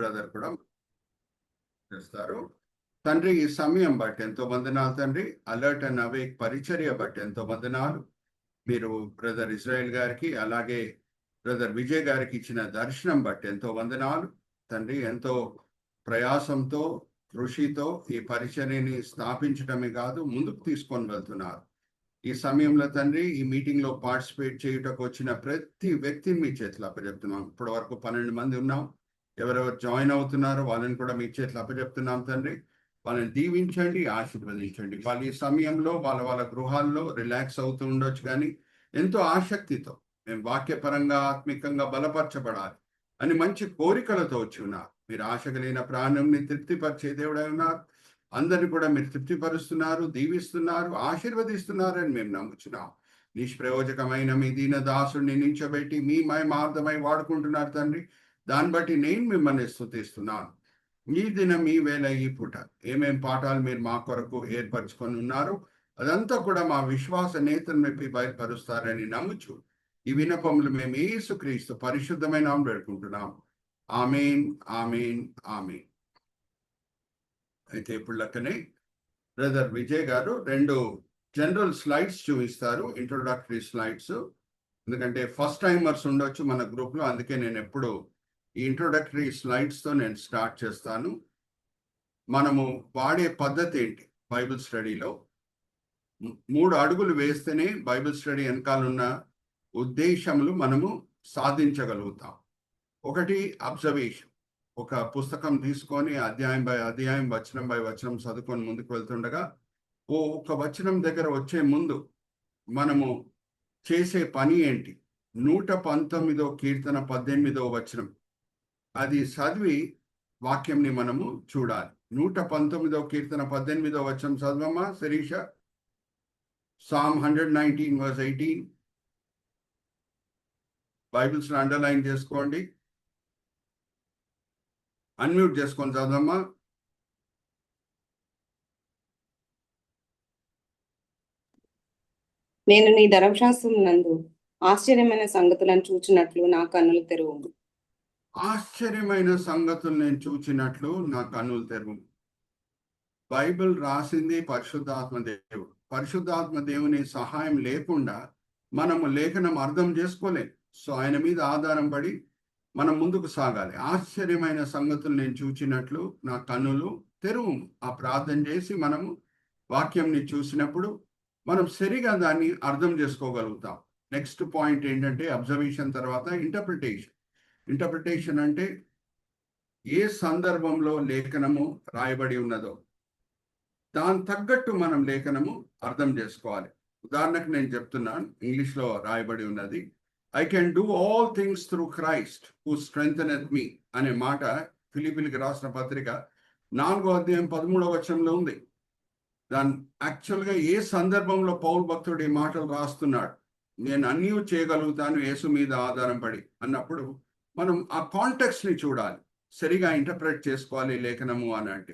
Brother కూడా చేస్తారు. తండ్రి, ఈ సమయం బట్టి ఎంతో వందనాలు తండ్రి. అలర్ట్ అండ్ అవేక్ పరిచర్య బట్టి ఎంతో వందనాలు. మీరు బ్రదర్ ఇజ్రాయెల్ గారికి అలాగే బ్రదర్ విజయ్ గారికి ఇచ్చిన దర్శనం బట్టి ఎంతో వందనాలు తండ్రి. ఎంతో ప్రయాసంతో కృషితో ఈ పరిచర్యని స్థాపించడమే కాదు, ముందుకు తీసుకొని వెళ్తున్నారు. ఈ సమయంలో తండ్రి, ఈ మీటింగ్ లో పార్టిసిపేట్ చేయుటకు వచ్చిన ప్రతి వ్యక్తిని మీ చేతిలో అప్పచెప్తున్నాం. ఇప్పటి వరకు 12 మంది ఉన్నాం. ఎవరెవరు జాయిన్ అవుతున్నారో వాళ్ళని కూడా మీ చేతిలో అప్పచెప్తున్నాం తండ్రి. వాళ్ళని దీవించండి, ఆశీర్వదించండి. వాళ్ళు ఈ సమయంలో వాళ్ళ గృహాల్లో రిలాక్స్ అవుతూ ఉండొచ్చు, కానీ ఎంతో ఆసక్తితో మేము వాక్యపరంగా ఆత్మికంగా బలపరచబడాలి అని మంచి కోరికలతో వచ్చి ఉన్నారు. మీరు ఆశ కలిగిన ప్రాణంని తృప్తిపరిచే దేవుడై ఉన్నారు. అందరిని కూడా మీరు తృప్తిపరుస్తున్నారు, దీవిస్తున్నారు, ఆశీర్వదిస్తున్నారని మేము నమ్ముచున్నాం. నిష్ప్రయోజకమైన మీ దీన దాసుడిని నించోబెట్టి మీ మహిమార్థమై వాడుకుంటున్నారు తండ్రి. దాన్ని బట్టి నేను మిమ్మల్ని స్తుతిస్తున్నాను. ఈ దినం, ఈ వేళ, ఈ పూట ఏమేం పాఠాలు మీరు మా కొరకు ఏర్పరచుకొని ఉన్నారు, అదంతా కూడా మా విశ్వాస నేతను మెప్పి బయలుపరుస్తారని నమ్ముచు ఈ విన్నపములు మేము యేసుక్రీస్తు పరిశుద్ధమైన నామములో వేడుకుంటున్నాం. ఆమేన్, ఆమేన్, ఆమేన్. అయితే ఇప్పుడు లెక్కనే బ్రదర్ విజయ్ గారు 2 జనరల్ స్లైడ్స్ చూపిస్తారు, ఇంట్రొడక్టరీ స్లైడ్స్. ఎందుకంటే ఫస్ట్ టైమర్స్ ఉండొచ్చు మన గ్రూప్ లో, అందుకే నేను ఎప్పుడు ఈ ఇంట్రొడక్టరీ స్లైడ్స్ తో నేను స్టార్ట్ చేస్తాను. మనము వాడే పద్ధతి ఏంటి బైబిల్ స్టడీలో? 3 అడుగులు వేస్తేనే బైబిల్ స్టడీ వెనకాలన్న ఉద్దేశములు మనము సాధించగలుగుతాం. ఒకటి, అబ్జర్వేషన్. ఒక పుస్తకం తీసుకొని అధ్యాయం బై అధ్యాయం, వచనం బై వచనం చదువుకొని ముందుకు వెళ్తుండగా ఒక వచనం దగ్గర వచ్చే ముందు మనము చేసే పని ఏంటి? 119వ కీర్తన 18వ వచనం అది చదివి వాక్యంని మనము చూడాలి. 119వ కీర్తన 18వ వచనం చదవమ్మా Shirisha. Psalm 119 verse 18. Bibles underline చేసుకోండి, అన్మ్యూట్ చేసుకొని చదవమ్మా. నేను నీ ధర్మశాస్త్రం నందు ఆశ్చర్యమైన సంగతులను చూచినట్లు నా కన్నులు తెరువు. ఆశ్చర్యమైన సంగతులు నేను చూచినట్లు నా కన్నులు తెరువు. బైబిల్ రాసింది పరిశుద్ధాత్మ దేవుడు. పరిశుద్ధాత్మ దేవుని సహాయం లేకుండా మనము లేఖనం అర్థం చేసుకోలేం. సో ఆయన మీద ఆధారం పడి మనం ముందుకు సాగాలి. ఆశ్చర్యమైన సంగతులు నేను చూచినట్లు నా కన్నులు తెరువు. ఆ ప్రార్థన చేసి మనము వాక్యంని చూసినప్పుడు మనం సరిగా దాన్ని అర్థం చేసుకోగలుగుతాం. నెక్స్ట్ పాయింట్ ఏంటంటే, అబ్జర్వేషన్ తర్వాత ఇంటర్ప్రిటేషన్. ఇంటర్ప్రిటేషన్ అంటే ఏ సందర్భంలో లేఖనము రాయబడి ఉన్నదో దాని తగ్గట్టు మనం లేఖనము అర్థం చేసుకోవాలి. ఉదాహరణకు నేను చెప్తున్నాను, ఇంగ్లీష్లో రాయబడి ఉన్నది, I can do all things through Christ who strengtheneth me అనే మాట ఫిలిప్పీలకు రాసిన పత్రిక 4వ అధ్యాయం 13వ వచనంలో ఉంది. దాని యాక్చువల్గా ఏ సందర్భంలో పౌలు భక్తుడు ఈ మాటలు రాస్తున్నాడు? నేను అన్నీ చేయగలుగుతాను యేసు మీద ఆధారం పడి అన్నప్పుడు మనం ఆ కాంటెక్స్ట్ ని చూడాలి, సరిగా ఇంటర్ప్రెట్ చేసుకోవాలి లేఖనము అని. అంటే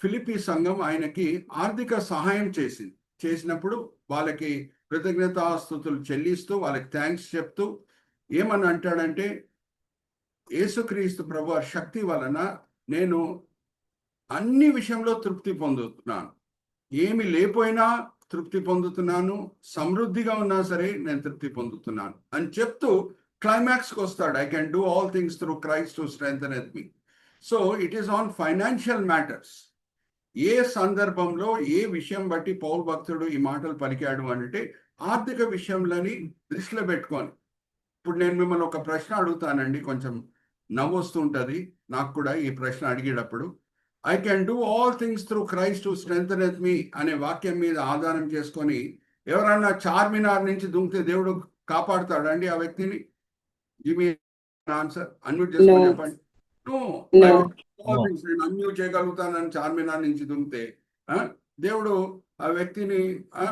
ఫిలిప్పీ సంఘం ఆయనకి ఆర్థిక సహాయం చేసినప్పుడు వాళ్ళకి కృతజ్ఞతాస్తుతులు చెల్లిస్తూ వాళ్ళకి థ్యాంక్స్ చెప్తూ ఏమని అంటాడంటే, యేసుక్రీస్తు ప్రభు శక్తి వలన నేను అన్ని విషయంలో తృప్తి పొందుతున్నాను, ఏమి లేకపోయినా తృప్తి పొందుతున్నాను, సమృద్ధిగా ఉన్నా సరే నేను తృప్తి పొందుతున్నాను అని చెప్తూ క్లైమాక్స్కి వస్తాడు. I can do all things through Christ who strengtheneth me. So it is on financial matters. ఏ సందర్భంలో ఏ విషయం బట్టి పౌలు భక్తుడు ఈ మాటలు పలికాడు అంటే ఆర్థిక విషయంలోని దృష్టిలో పెట్టుకొని. ఇప్పుడు నేను మిమ్మల్ని ఒక ప్రశ్న అడుగుతానండి, కొంచెం నవ్వొస్తుంటుంది నాకు కూడా ఈ ప్రశ్న అడిగేటప్పుడు. I can do all things through Christ who strengtheneth me అనే వాక్యం మీద ఆధారం చేసుకొని ఎవరన్నా చార్మినార్ నుంచి దుంకితే దేవుడు కాపాడుతాడండి ఆ వ్యక్తిని? గివ్ మీ ఆన్సర్, అన్మ్యూట్ చేసుకొని చెప్పండి. నేను అన్యూ చేయగలుగుతానని చార్మినార్ నుంచి దుంకితే దేవుడు ఆ వ్యక్తిని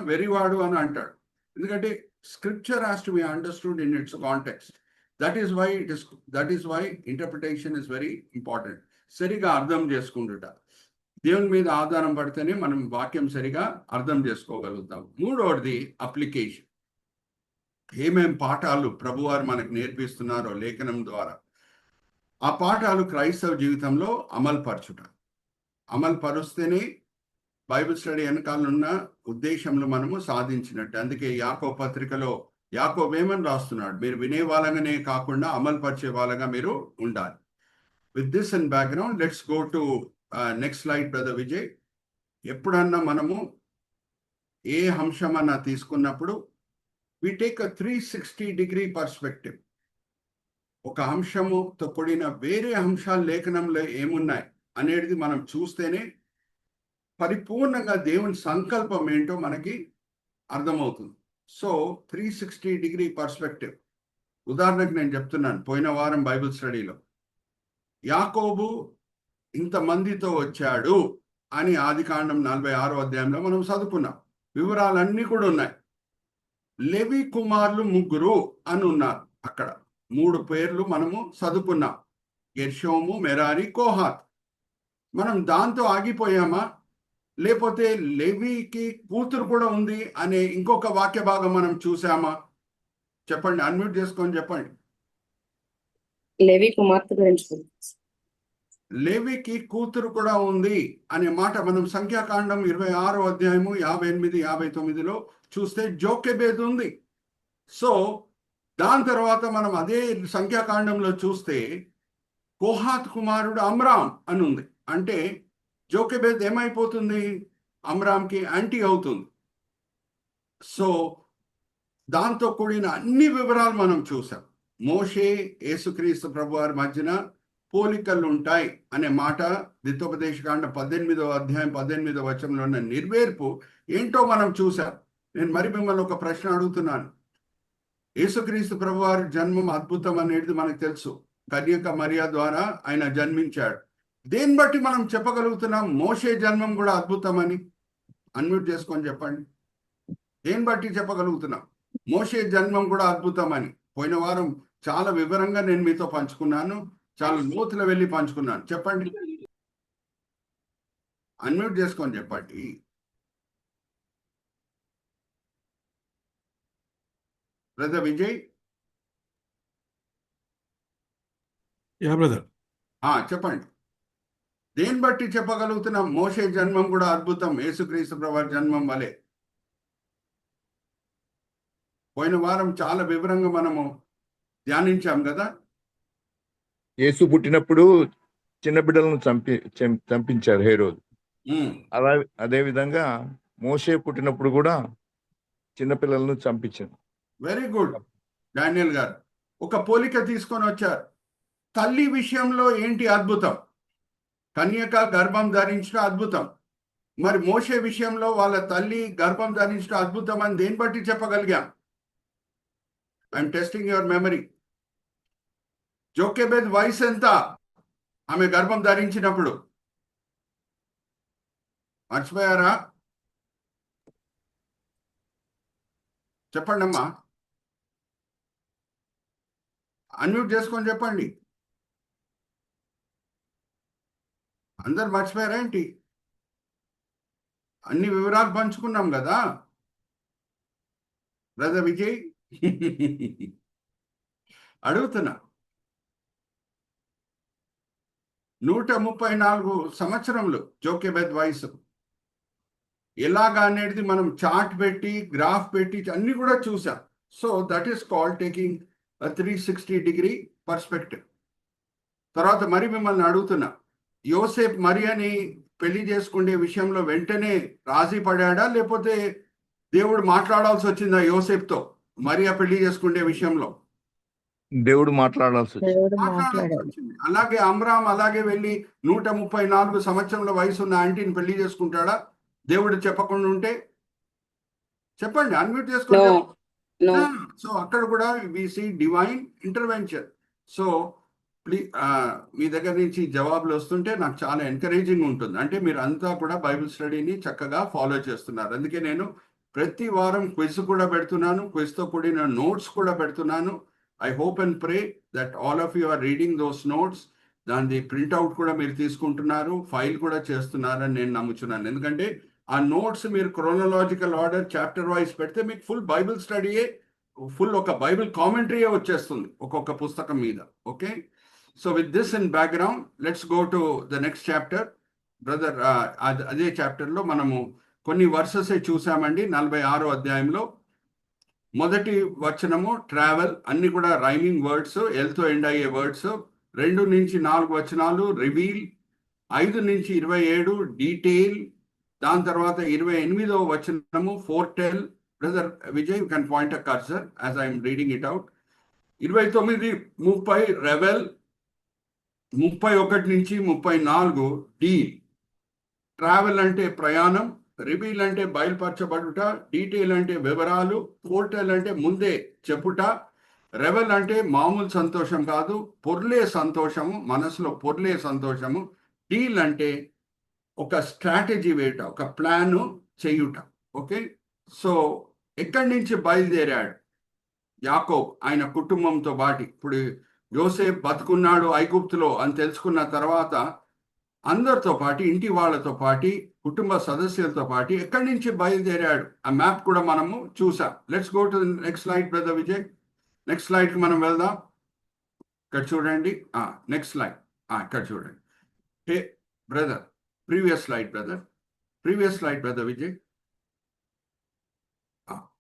వెరివాడు అని అంటాడు. ఎందుకంటే scripture has to be understood in its context. That is why interpretation is very important. సరిగా అర్థం చేసుకుంటుట, దేవుని మీద ఆధారం పడితేనే మనం వాక్యం సరిగా అర్థం చేసుకోగలుగుతాం. 3వది అప్లికేషన్. ఏమేం పాఠాలు ప్రభువారు మనకు నేర్పిస్తున్నారో లేఖనం ద్వారా ఆ పాఠాలు క్రైస్తవ జీవితంలో అమలు పరుస్తేనే బైబిల్ స్టడీ వెనకాలనున్న ఉద్దేశంలో మనము సాధించినట్టు. అందుకే యాకోబు పత్రికలో యాకోబు ఏమని రాస్తున్నాడు, మీరు వినే వాళ్ళగానే కాకుండా అమలు పరిచే వాళ్ళగా మీరు ఉండాలి. With this in background let's go to next slide brother Vijay. ఎప్పుడన్నా మనము ఏ అంశమన్నా తీసుకున్నప్పుడు we take a 360-degree perspective. ఒక అంశముతో కూడిన వేరే అంశాలు లేఖనంలో ఏమున్నాయి అనేది మనం చూస్తేనే పరిపూర్ణంగా దేవుని సంకల్పం ఏంటో మనకి అర్థమవుతుంది. So 360-degree perspective. ఉదాహరణకు నేను చెప్తున్నాను, పోయిన వారం బైబిల్ స్టడీలో యాకోబు ఇంతమందితో వచ్చాడు అని ఆదికాండం 46వ అధ్యాయంలో మనం చదువుకున్నాం. వివరాలన్నీ కూడా ఉన్నాయి. లెవి కుమారులు 3 అని ఉన్నారు. అక్కడ 3 పేర్లు మనము చదువుకున్నాం, గెర్షోము, మెరారి, కోహాత్. మనం దాంతో ఆగిపోయామా, లేకపోతే లెవికి కూతురు కూడా ఉంది అనే ఇంకొక వాక్య భాగం మనం చూసామా? చెప్పండి, అన్మ్యూట్ చేసుకొని చెప్పండి. లేవి కుమార్తె గురించి, లేవికి కూతురు కూడా ఉంది అనే మాట మనం సంఖ్యాకాండం 26వ అధ్యాయము 58, 59లో చూస్తే జోకెబేద్ ఉంది. సో దాని తర్వాత మనం అదే సంఖ్యాకాండంలో చూస్తే కోహాత్ కుమారుడు అమ్రామ్ అని ఉంది. అంటే జోకెబేద్ ఏమైపోతుంది, అమ్రామ్కి యాంటీ అవుతుంది. సో దాంతో కూడిన అన్ని వివరాలు మనం చూసాం. మోషే యేసుక్రీస్తు ప్రభువారి మధ్యన పోలికలు ఉంటాయి అనే మాట ద్వితోపదేశకాండ 18వ అధ్యాయం 18వ వచనంలో ఉన్న నెరవేర్పు ఏంటో మనం చూసాం. నేను మరి మిమ్మల్ని ఒక ప్రశ్న అడుగుతున్నాను. యేసుక్రీస్తు ప్రభువారి జన్మం అద్భుతం అనేది మనకు తెలుసు. కన్యక మరియా ద్వారా ఆయన జన్మించాడు. దేన్ని బట్టి మనం చెప్పగలుగుతున్నాం మోషే జన్మం కూడా అద్భుతం అని? అన్మ్యూట్ చేసుకొని చెప్పండి. దేన్ని బట్టి చెప్పగలుగుతున్నాం మోషే జన్మం కూడా అద్భుతం అని? పోయిన వారం చాలా వివరంగా నేను మీతో పంచుకున్నాను, చాలా లోతులో వెళ్ళి పంచుకున్నాను. చెప్పండి, అన్మ్యూట్ చేసుకొని చెప్పండి. బ్రదర్ విజయ్. బ్రదర్ చెప్పండి, దేన్ని బట్టి చెప్పగలుగుతున్నాం మోషే జన్మం కూడా అద్భుతం యేసుక్రీస్తు ప్రభువారి జన్మం వలె? పోయిన వారం చాలా వివరంగా మనము ధ్యానించాం కదా. యేసు పుట్టినప్పుడు చిన్న బిడ్డలను చంపించారు హేరోదు. అదే విధంగా మోషే పుట్టినప్పుడు కూడా చిన్నపిల్లలను చంపించారు. వెరీ గుడ్ డానియల్ గారు, ఒక పోలిక తీసుకొని వచ్చారు. తల్లి విషయంలో ఏంటి అద్భుతం? కన్యక గర్భం ధరించడం అద్భుతం. మరి మోషే విషయంలో వాళ్ళ తల్లి గర్భం ధరించడం అద్భుతం అని దేన్ని బట్టి చెప్పగలిగాం? I'm testing your memory. Jochebed వయసు ఎంత ఆమె గర్భం ధరించినప్పుడు? మర్చిపోయారా? చెప్పండి అమ్మా, అన్మ్యూట్ చేసుకొని చెప్పండి. అందరు మర్చిపోయారా ఏంటి? అన్ని వివరాలు పంచుకున్నాం కదా బ్రదర్ విజయ్. అడుగుతున్నా, 134 సంవత్సరములు జోకెబెద్ వయసు. ఎలాగా అనేది మనం చార్ట్ పెట్టి గ్రాఫ్ పెట్టి అన్ని కూడా చూసాం. So that is called taking 360-degree perspective. తర్వాత మరి మిమ్మల్ని అడుగుతున్నా, యోసేపు మరియని పెళ్లి చేసుకునే విషయంలో వెంటనే రాజీ పడాడా, లేకపోతే దేవుడు మాట్లాడాల్సి వచ్చిందా యోసేపుతో మరియా పెళ్లి చేసుకునే విషయంలో? దేవుడు మాట్లాడాల్సి వచ్చింది. అలాగే అమ్రామ్ అలాగే వెళ్ళి 134 సంవత్సరంలో వయసు ఉన్న ఆంటీని పెళ్లి చేసుకుంటాడా దేవుడు చెప్పకుండా ఉంటే? చెప్పండి, అన్మ్యూట్ చేసుకోండి. సో అక్కడ కూడా we see divine intervention. So please మీ దగ్గర నుంచి జవాబులు వస్తుంటే నాకు చాలా ఎంకరేజింగ్ ఉంటుంది. అంటే మీరు అంతా కూడా బైబిల్ స్టడీని చక్కగా ఫాలో చేస్తున్నారు. అందుకే నేను ప్రతి వారం క్విజ్ కూడా పెడుతున్నాను, క్విజ్తో కూడిన నోట్స్ కూడా పెడుతున్నాను. I hope and pray that all of you are reading those notes. దాని ప్రింట్అవుట్ కూడా మీరు తీసుకుంటున్నారు, ఫైల్ కూడా చేస్తున్నారని నేను నమ్ముతున్నాను. ఎందుకంటే ఆ నోట్స్ మీరు క్రోనలాజికల్ ఆర్డర్ చాప్టర్ వైజ్ పెడితే మీకు ఫుల్ బైబిల్ స్టడీయే, ఫుల్ ఒక బైబిల్ కామెంటరీయే వచ్చేస్తుంది ఒక్కొక్క పుస్తకం మీద. Okay, So with this in background, let's go to the next chapter. Brother, అదే చాప్టర్లో మనము కొన్ని వర్సెస్ చూసామండి. 46వ అధ్యాయంలో మొదటి వచనము ట్రావెల్, అన్ని కూడా రైమింగ్ వర్డ్స్, ఎల్తో ఎండ్ అయ్యే వర్డ్స్. 2 నుంచి 4 వచనాలు రివీల్, 5 నుంచి 27 డీటెయిల్, దాని తర్వాత 28వ వచనము foretell. Brother Vijay, you can point a cursor as I'm reading it out. 29, 30 reveal, 31 నుంచి 34 డీల్. ట్రావెల్ అంటే ప్రయాణం, రివీల్ అంటే బయలుపరచబడుట, డీటెయిల్ అంటే వివరాలు, ఫోర్టెల్ అంటే ముందే చెప్పుట, రెవెల్ అంటే మామూలు సంతోషం కాదు, పొర్లే సంతోషము, మనసులో పొర్లే సంతోషము, డీల్ అంటే ఒక స్ట్రాటజీ వేయట, ఒక ప్లాను చేయుట. ఓకే, సో ఎక్కడి నుంచి బయలుదేరాడు యాకోబ్ ఆయన కుటుంబంతో పాటు? ఇప్పుడు యోసేపు బతుకున్నాడు ఐగుప్తులో అని తెలుసుకున్న తర్వాత అందరితో పాటు, ఇంటి వాళ్ళతో పాటు, కుటుంబ సదస్యులతో పాటు ఎక్కడి నుంచి బయలుదేరాడు ఆ మ్యాప్ కూడా మనము చూసాం. Let's go to next slide brother Vijay. Next స్లైడ్కి మనం వెళ్దాం. ఇక్కడ చూడండి, నెక్స్ట్ స్లైడ్, ఇక్కడ చూడండి. Hey brother, previous slide brother, previous slide brother Vijay.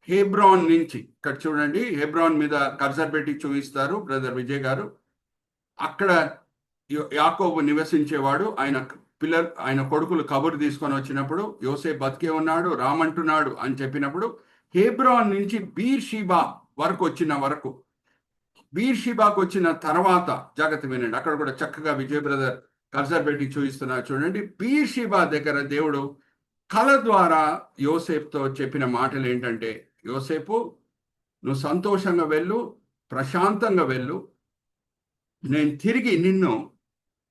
Hebron నుంచి ఇక్కడ చూడండి, హెబ్రోన్ మీద కర్సర్ పెట్టి చూపిస్తారు బ్రదర్ విజయ్ గారు. అక్కడ యాకోబు నివసించేవాడు. ఆయన కొడుకులు కబురు తీసుకొని వచ్చినప్పుడు యోసేపు బతికే ఉన్నాడు, రామంటున్నాడు అని చెప్పినప్పుడు హెబ్రోన్ నుంచి బీర్షిబా వరకు బీర్షిబాకు వచ్చిన తర్వాత జాగ్రత్త వినండి, అక్కడ కూడా చక్కగా విజయ్ బ్రదర్ కర్సర్ పెట్టి చూపిస్తున్నారు చూడండి. బీర్షిబా దగ్గర దేవుడు కళ ద్వారా యోసేపుతో చెప్పిన మాటలు ఏంటంటే, యోసేపు నువ్వు సంతోషంగా వెళ్ళు, ప్రశాంతంగా వెళ్ళు, నేను తిరిగి నిన్ను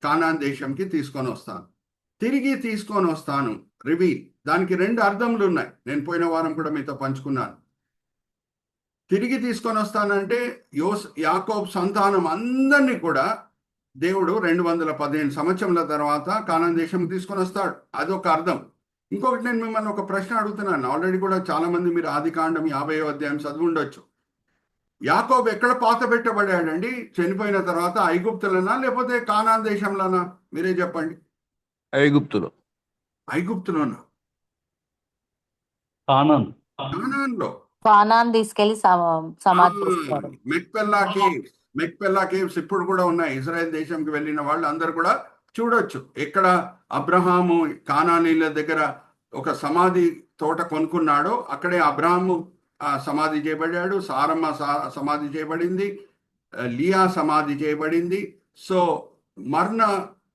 కానాన్ దేశంకి తీసుకొని వస్తాను. రివీల్, దానికి 2 అర్థములు ఉన్నాయి. నేను పోయిన వారం కూడా మీతో పంచుకున్నాను. తిరిగి తీసుకొని వస్తానంటే యాకోబ్ సంతానం అందరినీ కూడా దేవుడు 215 సంవత్సరాల తర్వాత కానాన్ దేశంకి తీసుకొని వస్తాడు, అదొక అర్థం. ఇంకొకటి, నేను మిమ్మల్ని ఒక ప్రశ్న అడుగుతున్నాను. ఆల్రెడీ కూడా చాలా మంది మీరు ఆదికాండం 50వ అధ్యాయం చదివి ఉండొచ్చు. యాకోబు ఎక్కడ పాత పెట్టబడాడండి చనిపోయిన తర్వాత? ఐగుప్తులనా లేకపోతే కానాన్ దేశంలోనా? మీరే చెప్పండి. ఐగుప్తులోనా? కానాన్లో తీసుకెళ్లి మెక్పెల్లా కేవ్స్ ఇప్పుడు కూడా ఉన్నాయి. ఇజ్రాయెల్ దేశంకి వెళ్ళిన వాళ్ళు అందరు కూడా చూడొచ్చు. ఎక్కడ అబ్రహాము కానానీల దగ్గర ఒక సమాధి తోట కొనుక్కున్నాడో అక్కడే అబ్రహాము సమాధి చేయబడ్డాడు, సారమ్మ సమాధి చేయబడింది, లియా సమాధి చేయబడింది. సో మరణ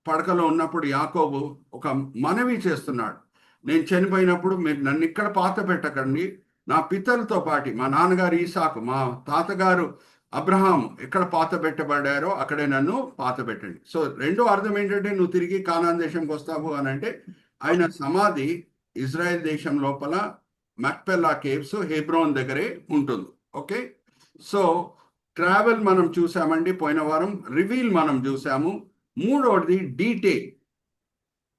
పడకలో ఉన్నప్పుడు యాకోబు ఒక మనవి చేస్తున్నాడు, నేను చనిపోయినప్పుడు మీరు నన్ను ఇక్కడ పాత పెట్టకండి, నా పితరులతో పాటు మా నాన్నగారు ఈసాకు, మా తాతగారు అబ్రహాం ఎక్కడ పాత పెట్టబడ్డారో అక్కడే నన్ను పాత పెట్టండి. సో రెండో అర్థం ఏంటంటే, నువ్వు తిరిగి కానాన్ దేశంకి వస్తావు అని అంటే ఆయన సమాధి ఇజ్రాయెల్ దేశం లోపల మక్పెల్లా కేవ్స్ హెబ్రోన్ దగ్గరే ఉంటుంది. ఓకే, సో ట్రావెల్ మనం చూసామండి పోయిన వారం, రివీల్ మనం చూసాము. మూడోది డీటెయిల్,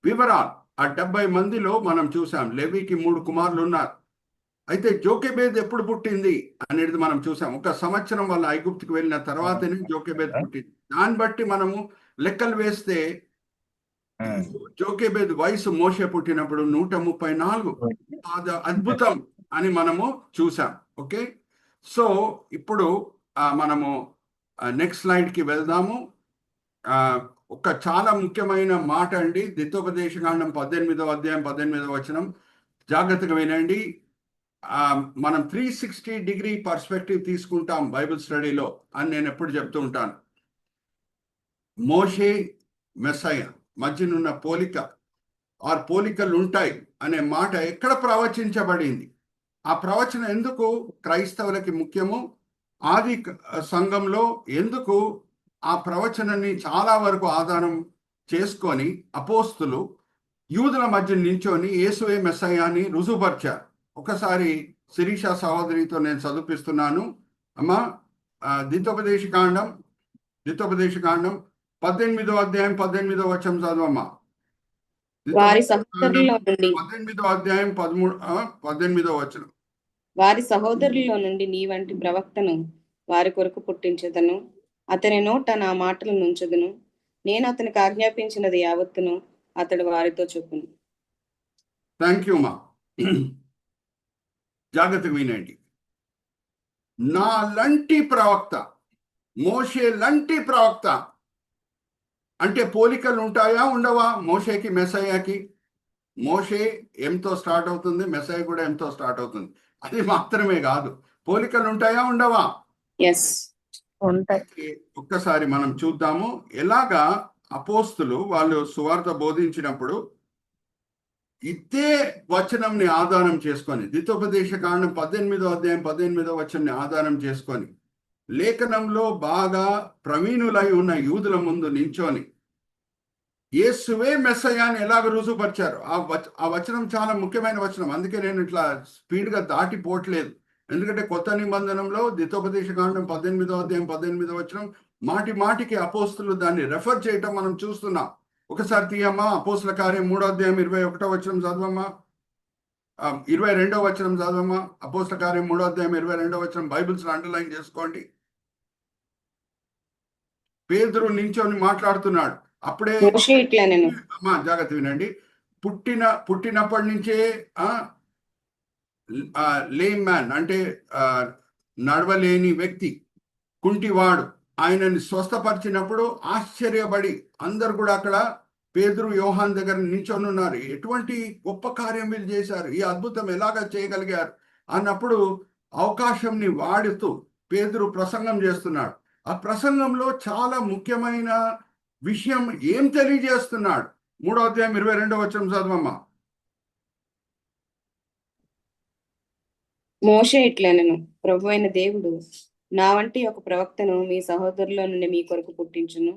వివరాలు. ఆ 70 మందిలో మనం చూసాం లేవీకి 3 కుమారులు ఉన్నారు. అయితే జోకెబేద్ ఎప్పుడు పుట్టింది అనేది మనం చూసాం. 1 సంవత్సరం వాళ్ళ ఐగుప్తుకి వెళ్ళిన తర్వాతనే జోకెబేద్ పుట్టింది. దాన్ని బట్టి మనము లెక్కలు వేస్తే జోకెబేద్ వయసు మోషే పుట్టినప్పుడు 134. అది అద్భుతం అని మనము చూసాం. ఓకే, సో ఇప్పుడు మనము నెక్స్ట్ స్లైడ్కి వెళ్దాము. ఒక చాలా ముఖ్యమైన మాట అండి, ద్వితోపదేశకాండం 18వ అధ్యాయం 18వ వచనం. జాగ్రత్తగా వినండి. మనం 360 డిగ్రీ పర్స్పెక్టివ్ తీసుకుంటాం బైబిల్ స్టడీలో అని నేను ఎప్పుడు చెప్తూ ఉంటాను. మోషే మెస్సయ్య మధ్యనున్న పోలిక ఆర్ పోలికలు ఉంటాయి అనే మాట ఎక్కడ ప్రవచించబడింది? ఆ ప్రవచనం ఎందుకు క్రైస్తవులకి ముఖ్యము? ఆది సంఘంలో ఎందుకు ఆ ప్రవచనాన్ని చాలా వరకు ఆధారం చేసుకొని అపోస్తులు యూదుల మధ్య నించొని యేసువే మెస్సయ్య అని రుజువుపరిచారు? ఒకసారి శిరీష సహోదరితో నేను చదివిస్తున్నాను అమ్మా. ద్వితోపదేశకాండం 18వ అధ్యాయం 18వ వచనం చదవమ్మా. 18వ అధ్యాయం 18వ వచనం. వారి సహోదరుల్లో నుండి నీ వంటి ప్రవక్తను వారి కొరకు పుట్టించదను, అతని నోట నా మాటలు నుంచుదును. నేను అతనికి ఆజ్ఞాపించినది యావత్తును అతడు వారితో చెప్పును. థ్యాంక్ యూ మా. జాగ్రత్తగా వినండి. నా లంటి ప్రవక్త, మోషే లంటి ప్రవక్త అంటే పోలికలు ఉంటాయా ఉండవా? మోషేకి మెస్సయ్యాకి. మోషే ఎంతో స్టార్ట్ అవుతుంది, మెస్సయ్య కూడా ఎంతో స్టార్ట్ అవుతుంది. అది మాత్రమే కాదు, పోలికలు ఉంటాయా ఉండవా? ఎస్, ఉంటాయి. ఒక్కసారి మనం చూద్దాము ఎలాగా అపోస్తులు వాళ్ళు సువార్త బోధించినప్పుడు ఇదే వచనంని ఆధారం చేసుకొని, ద్వితోపదేశ కాండం 18వ అధ్యాయం 18వ వచనాన్ని ఆధారం చేసుకొని లేఖనంలో బాగా ప్రవీణులై ఉన్న యూదుల ముందు నించొని యేసువే మెస్సయ్య అని ఎలాగ రుజువుపరిచారు. ఆ వచనం చాలా ముఖ్యమైన వచనం. అందుకే నేను ఇట్లా స్పీడ్గా దాటిపోవట్లేదు. ఎందుకంటే కొత్త నిబంధనంలో ద్వితోపదేశ కాండం 18వ అధ్యాయం 18వ వచనం మాటి మాటికి అపోస్తులు దాన్ని రెఫర్ చేయటం మనం చూస్తున్నాం. ఒకసారి తీయమ్మా, అపోస్తుల కార్యం 3వ అధ్యాయం 21వ వచనం చదవమ్మా, 22వ వచనం చదవమ్మా. అపోస్తుల కార్యం 3వ అధ్యాయం 22వ వచనం బైబిల్స్ అండర్లైన్ చేసుకోండి. పేతురు నించొని మాట్లాడుతున్నాడు. అప్పుడే మోషే ఇట్లా నేను అమ్మా జాగ్రత్త వినండి. పుట్టినప్పటి నుంచే లేమ్ మ్యాన్ అంటే నడవలేని వ్యక్తి, కుంటివాడు, ఆయనని స్వస్థపరిచినప్పుడు ఆశ్చర్యపడి అందరు కూడా అక్కడ పేతురు యోహాన్ దగ్గర నించొని ఉన్నారు. ఎటువంటి గొప్ప కార్యం వీళ్ళు చేశారు, ఈ అద్భుతం ఎలాగ చేయగలిగారు అన్నప్పుడు అవకాశంని వాడుతూ పేతురు ప్రసంగం చేస్తున్నాడు. ఆ ప్రసంగంలో చాలా ముఖ్యమైన విషయం ఏం తెలియజేస్తున్నాడు? 3వ అధ్యాయం 22వ వచనం చదవమ్మా. మోషే ఇట్లా నేను ప్రభు అయిన దేవుడు నా వంటి ఒక ప్రవక్తను మీ సహోదరులో నుండి మీ కొరకు పుట్టించును.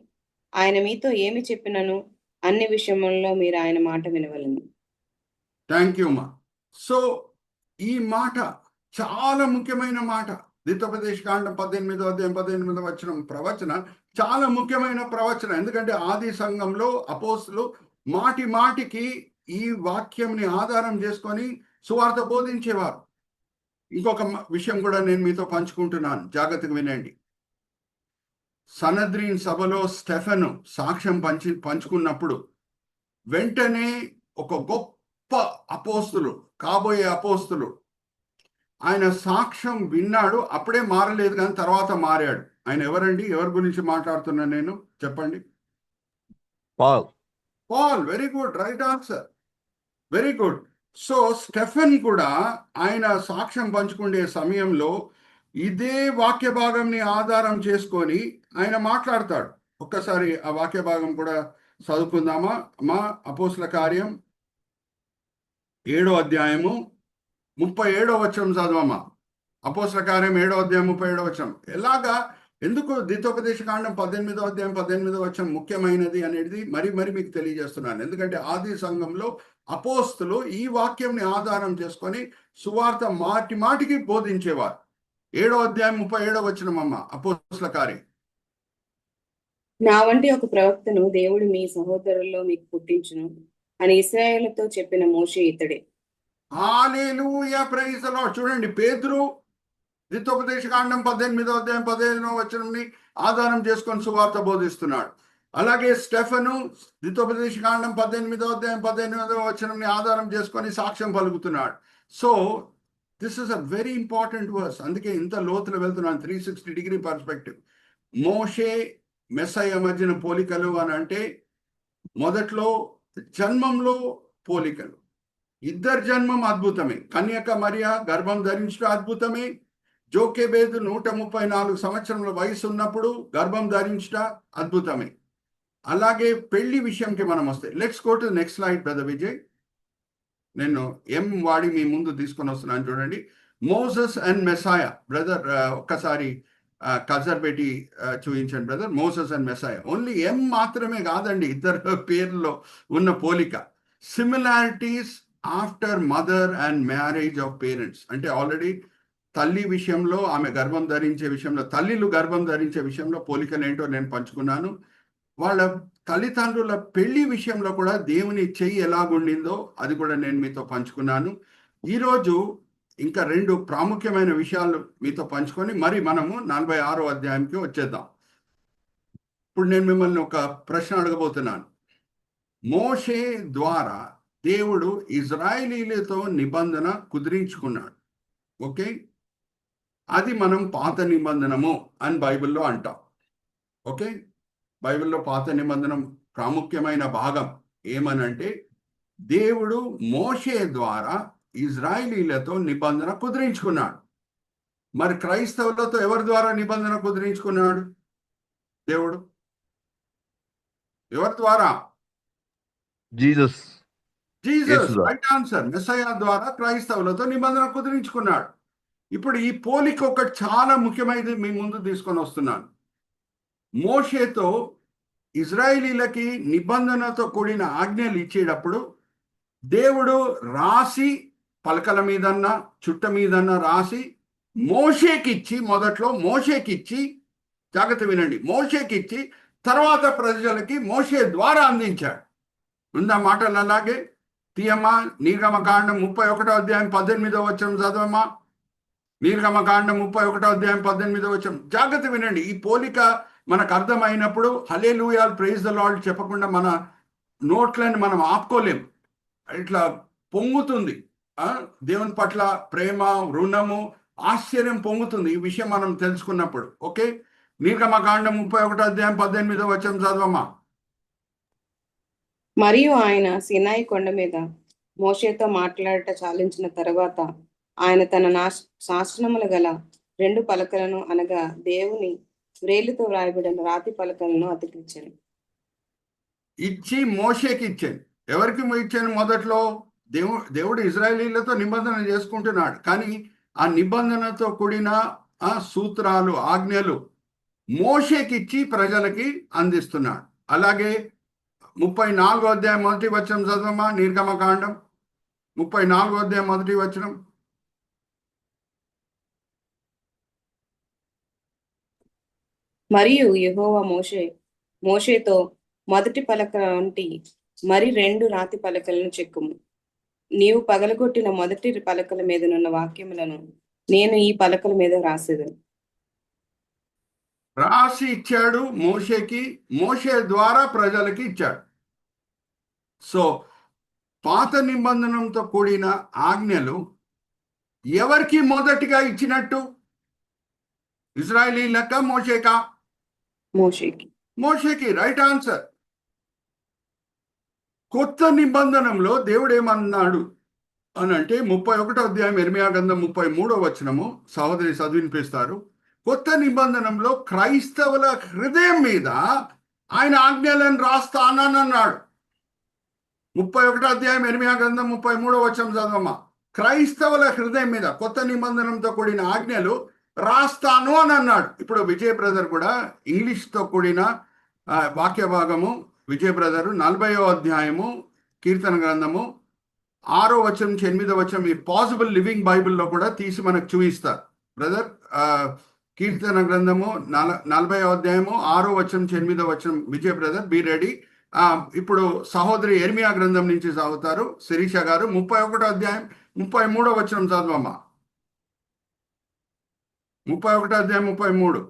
ఆయన మీతో ఏమి చెప్పినను అన్ని విషయములలో మీరు ఆయన మాట వినవలను. థ్యాంక్ యూ మా. సో ఈ మాట చాలా ముఖ్యమైన మాట. ద్వితోపదేశ కాండం 18వ అధ్యాయం 18వ వచనం ప్రవచన చాలా ముఖ్యమైన ప్రవచన. ఎందుకంటే ఆది సంఘంలో అపోస్తులు మాటి మాటికి ఈ వాక్యంని ఆధారం చేసుకొని సువార్త బోధించేవారు. ఇంకొక విషయం కూడా నేను మీతో పంచుకుంటున్నాను, జాగ్రత్తగా వినండి. సనద్రీన్ సభలో స్టెఫెను సాక్ష్యం పంచుకున్నప్పుడు వెంటనే ఒక గొప్ప అపోస్తులు, కాబోయే అపోస్తులు, ఆయన సాక్ష్యం విన్నాడు. అప్పుడే మారలేదు కానీ తర్వాత మారాడు. ఆయన ఎవరండి? ఎవరి గురించి మాట్లాడుతున్నా నేను? చెప్పండి. Paul. Very good, right answer, very good. So Stephen కూడా ఆయన సాక్ష్యం పంచుకునే సమయంలో ఇదే వాక్య భాగంని ఆధారం చేసుకొని ఆయన మాట్లాడతాడు. ఒక్కసారి ఆ వాక్య భాగం కూడా చదువుకుందామా? మా అపోస్తుల కార్యం 7వ అధ్యాయము 37వ వచనం చదవమ్మా. అపోస్తుల కార్యం 7వ అధ్యాయం 37వ వచనం. ఎలాగా, ఎందుకు ద్వితోపదేశ కాండం 18వ అధ్యాయం 18వ వచనం ముఖ్యమైనది అనేది మరి మీకు తెలియజేస్తున్నాను. ఎందుకంటే ఆది సంఘంలో అపోస్తులు ఈ వాక్యంని ఆధారం చేసుకొని సువార్త మాటి మాటికి బోధించేవారు. 7వ అధ్యాయం 37వ వచనం అమ్మ, అపోస్తుల కార్యం. నా వంటి ఒక ప్రవక్తను దేవుడు మీ సహోదరుల్లో మీకు పుట్టించును అని ఇశ్రాయేలుతో చెప్పిన మోషే ఇతడే. హల్లెలూయా, ప్రైజ్ ది లార్డ్. చూడండి, పేతురు ద్వితోపదేశ కాండం 18వ అధ్యాయం 15వ వచనంని ఆధారం చేసుకొని సువార్త బోధిస్తున్నాడు. అలాగే స్టెఫెను ద్వితోపదేశ కాండం 18వ అధ్యాయం 18వ వచనంని ఆధారం చేసుకొని సాక్ష్యం పలుకుతున్నాడు. So this is a very important verse. అందుకే ఇంత లోతులు వెళ్తున్నాను, 360 డిగ్రీ పర్స్పెక్టివ్. మోషే మెస్సయ్య మధ్యన పోలికలు అని అంటే మొదట్లో జన్మంలో పోలికలు. ఇద్దరు జన్మం అద్భుతమే. కన్యక మరియ గర్భం ధరించడం అద్భుతమే. జోకేబేదు 134 సంవత్సరముల వయసు ఉన్నప్పుడు గర్భం ధరించట అద్భుతమే. అలాగే పెళ్లి విషయంకి మనం వస్తే, let's go to next slide brother Vijay. నేను ఎం వాడి మీ ముందు తీసుకొని వస్తున్నాను, చూడండి. Moses and messiah. బ్రదర్ ఒక్కసారి కజర్ పెట్టి చూపించండి brother. Moses and messiah. Only M మాత్రమే కాదండి, ఇద్దరు పేర్లలో ఉన్న పోలిక. Similarities after mother and marriage of parents. అంటే ఆల్రెడీ తల్లి విషయంలో, ఆమె గర్భం ధరించే విషయంలో, తల్లిలు గర్భం ధరించే విషయంలో పోలికలు ఏంటో నేను పంచుకున్నాను. వాళ్ళ తల్లిదండ్రుల పెళ్లి విషయంలో కూడా దేవుని చెయ్యి ఎలాగుండిందో అది కూడా నేను మీతో పంచుకున్నాను. ఈరోజు ఇంకా 2 ప్రాముఖ్యమైన విషయాలు మీతో పంచుకొని మరి మనము 46వ అధ్యాయంకి వచ్చేద్దాం. ఇప్పుడు నేను మిమ్మల్ని ఒక ప్రశ్న అడగబోతున్నాను. మోషే ద్వారా దేవుడు ఇజ్రాయేలీలతో నిబంధన కుదిరించుకున్నాడు. ఓకే, అది మనం పాత నిబంధనము అని బైబిల్లో అంటాం. ఓకే, బైబిల్లో పాత నిబంధన ప్రాముఖ్యమైన భాగం ఏమనంటే దేవుడు మోషే ద్వారా ఇజ్రాయేలీలతో నిబంధన కుదిరించుకున్నాడు. మరి క్రైస్తవులతో ఎవరి ద్వారా నిబంధన కుదిరించుకున్నాడు దేవుడు? ఎవరి ద్వారా? Jesus. Jesus, right answer. Messiah ద్వారా క్రైస్తవులతో నిబంధన కుదిరించుకున్నాడు. ఇప్పుడు ఈ పోలిక ఒకటి చాలా ముఖ్యమైనది మీ ముందు తీసుకొని వస్తున్నాను. మోషేతో ఇజ్రాయేలీలకి నిబంధనతో కూడిన ఆజ్ఞలు ఇచ్చేటప్పుడు దేవుడు రాసి పలకల మీదన్నా చుట్ట మీదన్నా రాసి మోషేకిచ్చి, మొదట్లో మోషేకిచ్చి, జాగ్రత్త వినండి, మోషేకిచ్చి తర్వాత ప్రజలకి మోషే ద్వారా అందించాడు. ఉందా మాటలు అలాగే? తీయమ్మా, నిర్గమకాండం 31వ అధ్యాయం 18వ వచనం చదవమ్మా. నిర్గమకాండం 31వ అధ్యాయం 18వ వచనం. జాగ్రత్త వినండి. ఈ పోలిక మనకు అర్థమైనప్పుడు హల్లెలూయా, ప్రైజ్ ద లార్డ్ చెప్పకుండా మన నోట్లను మనం ఆపుకోలేం. ఇట్లా పొంగుతుంది. దేవుని పట్ల ప్రేమ, రుణము, ఆశ్చర్యం పొంగుతుంది ఈ విషయం మనం తెలుసుకున్నప్పుడు. ఓకే, నిర్గమకాండం 31వ అధ్యాయం 18వ వచనం చదవమ్మా. మరియు ఆయన సినాయి కొండ మీద మోషేతో మాట్లాడట చాలించిన తర్వాత ఆయన తన శాసనములు గల 2 పలకలను, అనగా దేవుని వ్రేలితో వ్రాయబడిన రాతి పలకలను అతికించాను. ఇచ్చి మోషేకి ఇచ్చాను. ఎవరికి ఇచ్చాను? మొదట్లో దేవుడు ఇజ్రాయేలీలతో నిబంధన చేసుకుంటున్నాడు, కానీ ఆ నిబంధనతో కూడిన ఆ సూత్రాలు, ఆజ్ఞలు మోషేకి ఇచ్చి ప్రజలకి అందిస్తున్నాడు. అలాగే 34వ అధ్యాయం 1వ వచనం చదవమ్మా. నిర్గమకాండం 34వ అధ్యాయం 1వ వచనం. మరియు యెహోవా మోషేతో మొదటి పలక వంటి మరి 2 రాతి పలకలను చెక్కుము. నీవు పగలగొట్టిన మొదటి పలకల మీదనున్న వాక్యములను నేను ఈ పలకల మీద రాసేదను. రాసి ఇచ్చాడు మోషేకి, మోషే ద్వారా ప్రజలకి ఇచ్చాడు. సో పాత నిబంధనతో కూడిన ఆజ్ఞలు ఎవరికి మొదటిగా ఇచ్చినట్టు? ఇజ్రాయేలీలకా మోషేకా? మోషేకి, రైట్ ఆన్సర్. కొత్త నిబంధనంలో దేవుడు ఏమన్నాడు అని అంటే 31వ అధ్యాయం ఇర్మీయా గ్రంథం 33వ వచనము, సహోదరి చదివినిపిస్తారు. కొత్త నిబంధనంలో క్రైస్తవుల హృదయం మీద ఆయన ఆజ్ఞలను రాస్తానన్నాడు. 31వ అధ్యాయం ఇర్మీయా గ్రంథం 33వ వచనం చదవమ్మా. క్రైస్తవుల హృదయం మీద కొత్త నిబంధనంతో కూడిన ఆజ్ఞలు రాస్తాను అని అన్నాడు. ఇప్పుడు విజయ్ బ్రదర్ కూడా ఇంగ్లీష్తో కూడిన వాక్య భాగము, విజయ్ బ్రదరు 40వ అధ్యాయము కీర్తన గ్రంథము 6వ వచనం నుంచి 8వ వచనం ఈ పాసిబుల్ లివింగ్ బైబిల్లో కూడా తీసి మనకు చూపిస్తారు. బ్రదర్, కీర్తన గ్రంథము 40వ అధ్యాయము 6వ వచనం నుంచి 8వ వచనం. Vijay brother, be ready. ఇప్పుడు సహోదరి ఇర్మీయా గ్రంథం నుంచి చదువుతారు శిరీష గారు. 31వ అధ్యాయం 33వ వచనం చదవమ్మా. 31వ అధ్యాయం 33.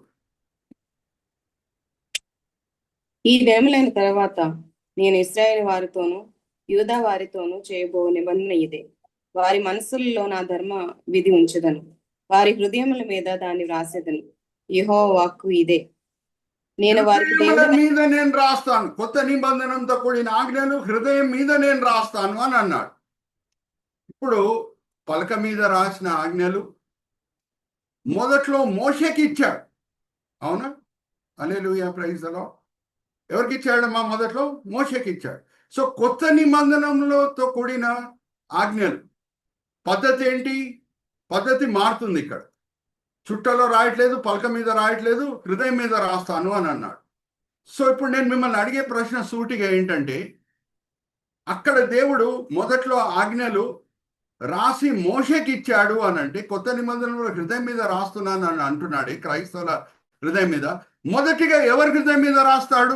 ఈ దినములైన తర్వాత నేను ఇశ్రాయేలు వారితోనూ యూదా వారితోనూ చేయబో నిబంధన ఇదే. వారి మనస్సులలో నా ధర్మ విధి ఉంచదను, వారి హృదయముల మీద దాన్ని వ్రాసేదను. యెహోవా వాక్కు ఇదే. నేను వారికి దేవుని మీద నేను రాస్తాను. కొత్త నిబంధనంతో కూడిన ఆజ్ఞలు హృదయం మీద నేను రాస్తాను అని అన్నాడు. ఇప్పుడు పలక మీద రాసిన ఆజ్ఞలు మొదట్లో మోషేకి ఇచ్చాడు. అవునా? హల్లెలూయా, ప్రైజ్ ది లార్డ్. ఎవరికి ఇచ్చాడమ్మా? మొదట్లో మోషేకి ఇచ్చాడు. సో కొత్త నిబంధనలతో కూడిన ఆజ్ఞలు పద్ధతి ఏంటి? పద్ధతి మారుతుంది. ఇక్కడ చుట్టలో రాయట్లేదు, పలక మీద రాయట్లేదు, హృదయం మీద రాస్తాను అని అన్నాడు. సో ఇప్పుడు నేను మిమ్మల్ని అడిగే ప్రశ్న సూటిగా ఏంటంటే, అక్కడ దేవుడు మొదట్లో ఆజ్ఞలు రాసి మోషేకి ఇచ్చాడు అని అంటే, కొత్త నిబంధనలు హృదయం మీద రాస్తున్నాను అని అంటున్నాడు. క్రైస్తవుల హృదయం మీద మొదటిగా ఎవరి హృదయం మీద రాస్తాడు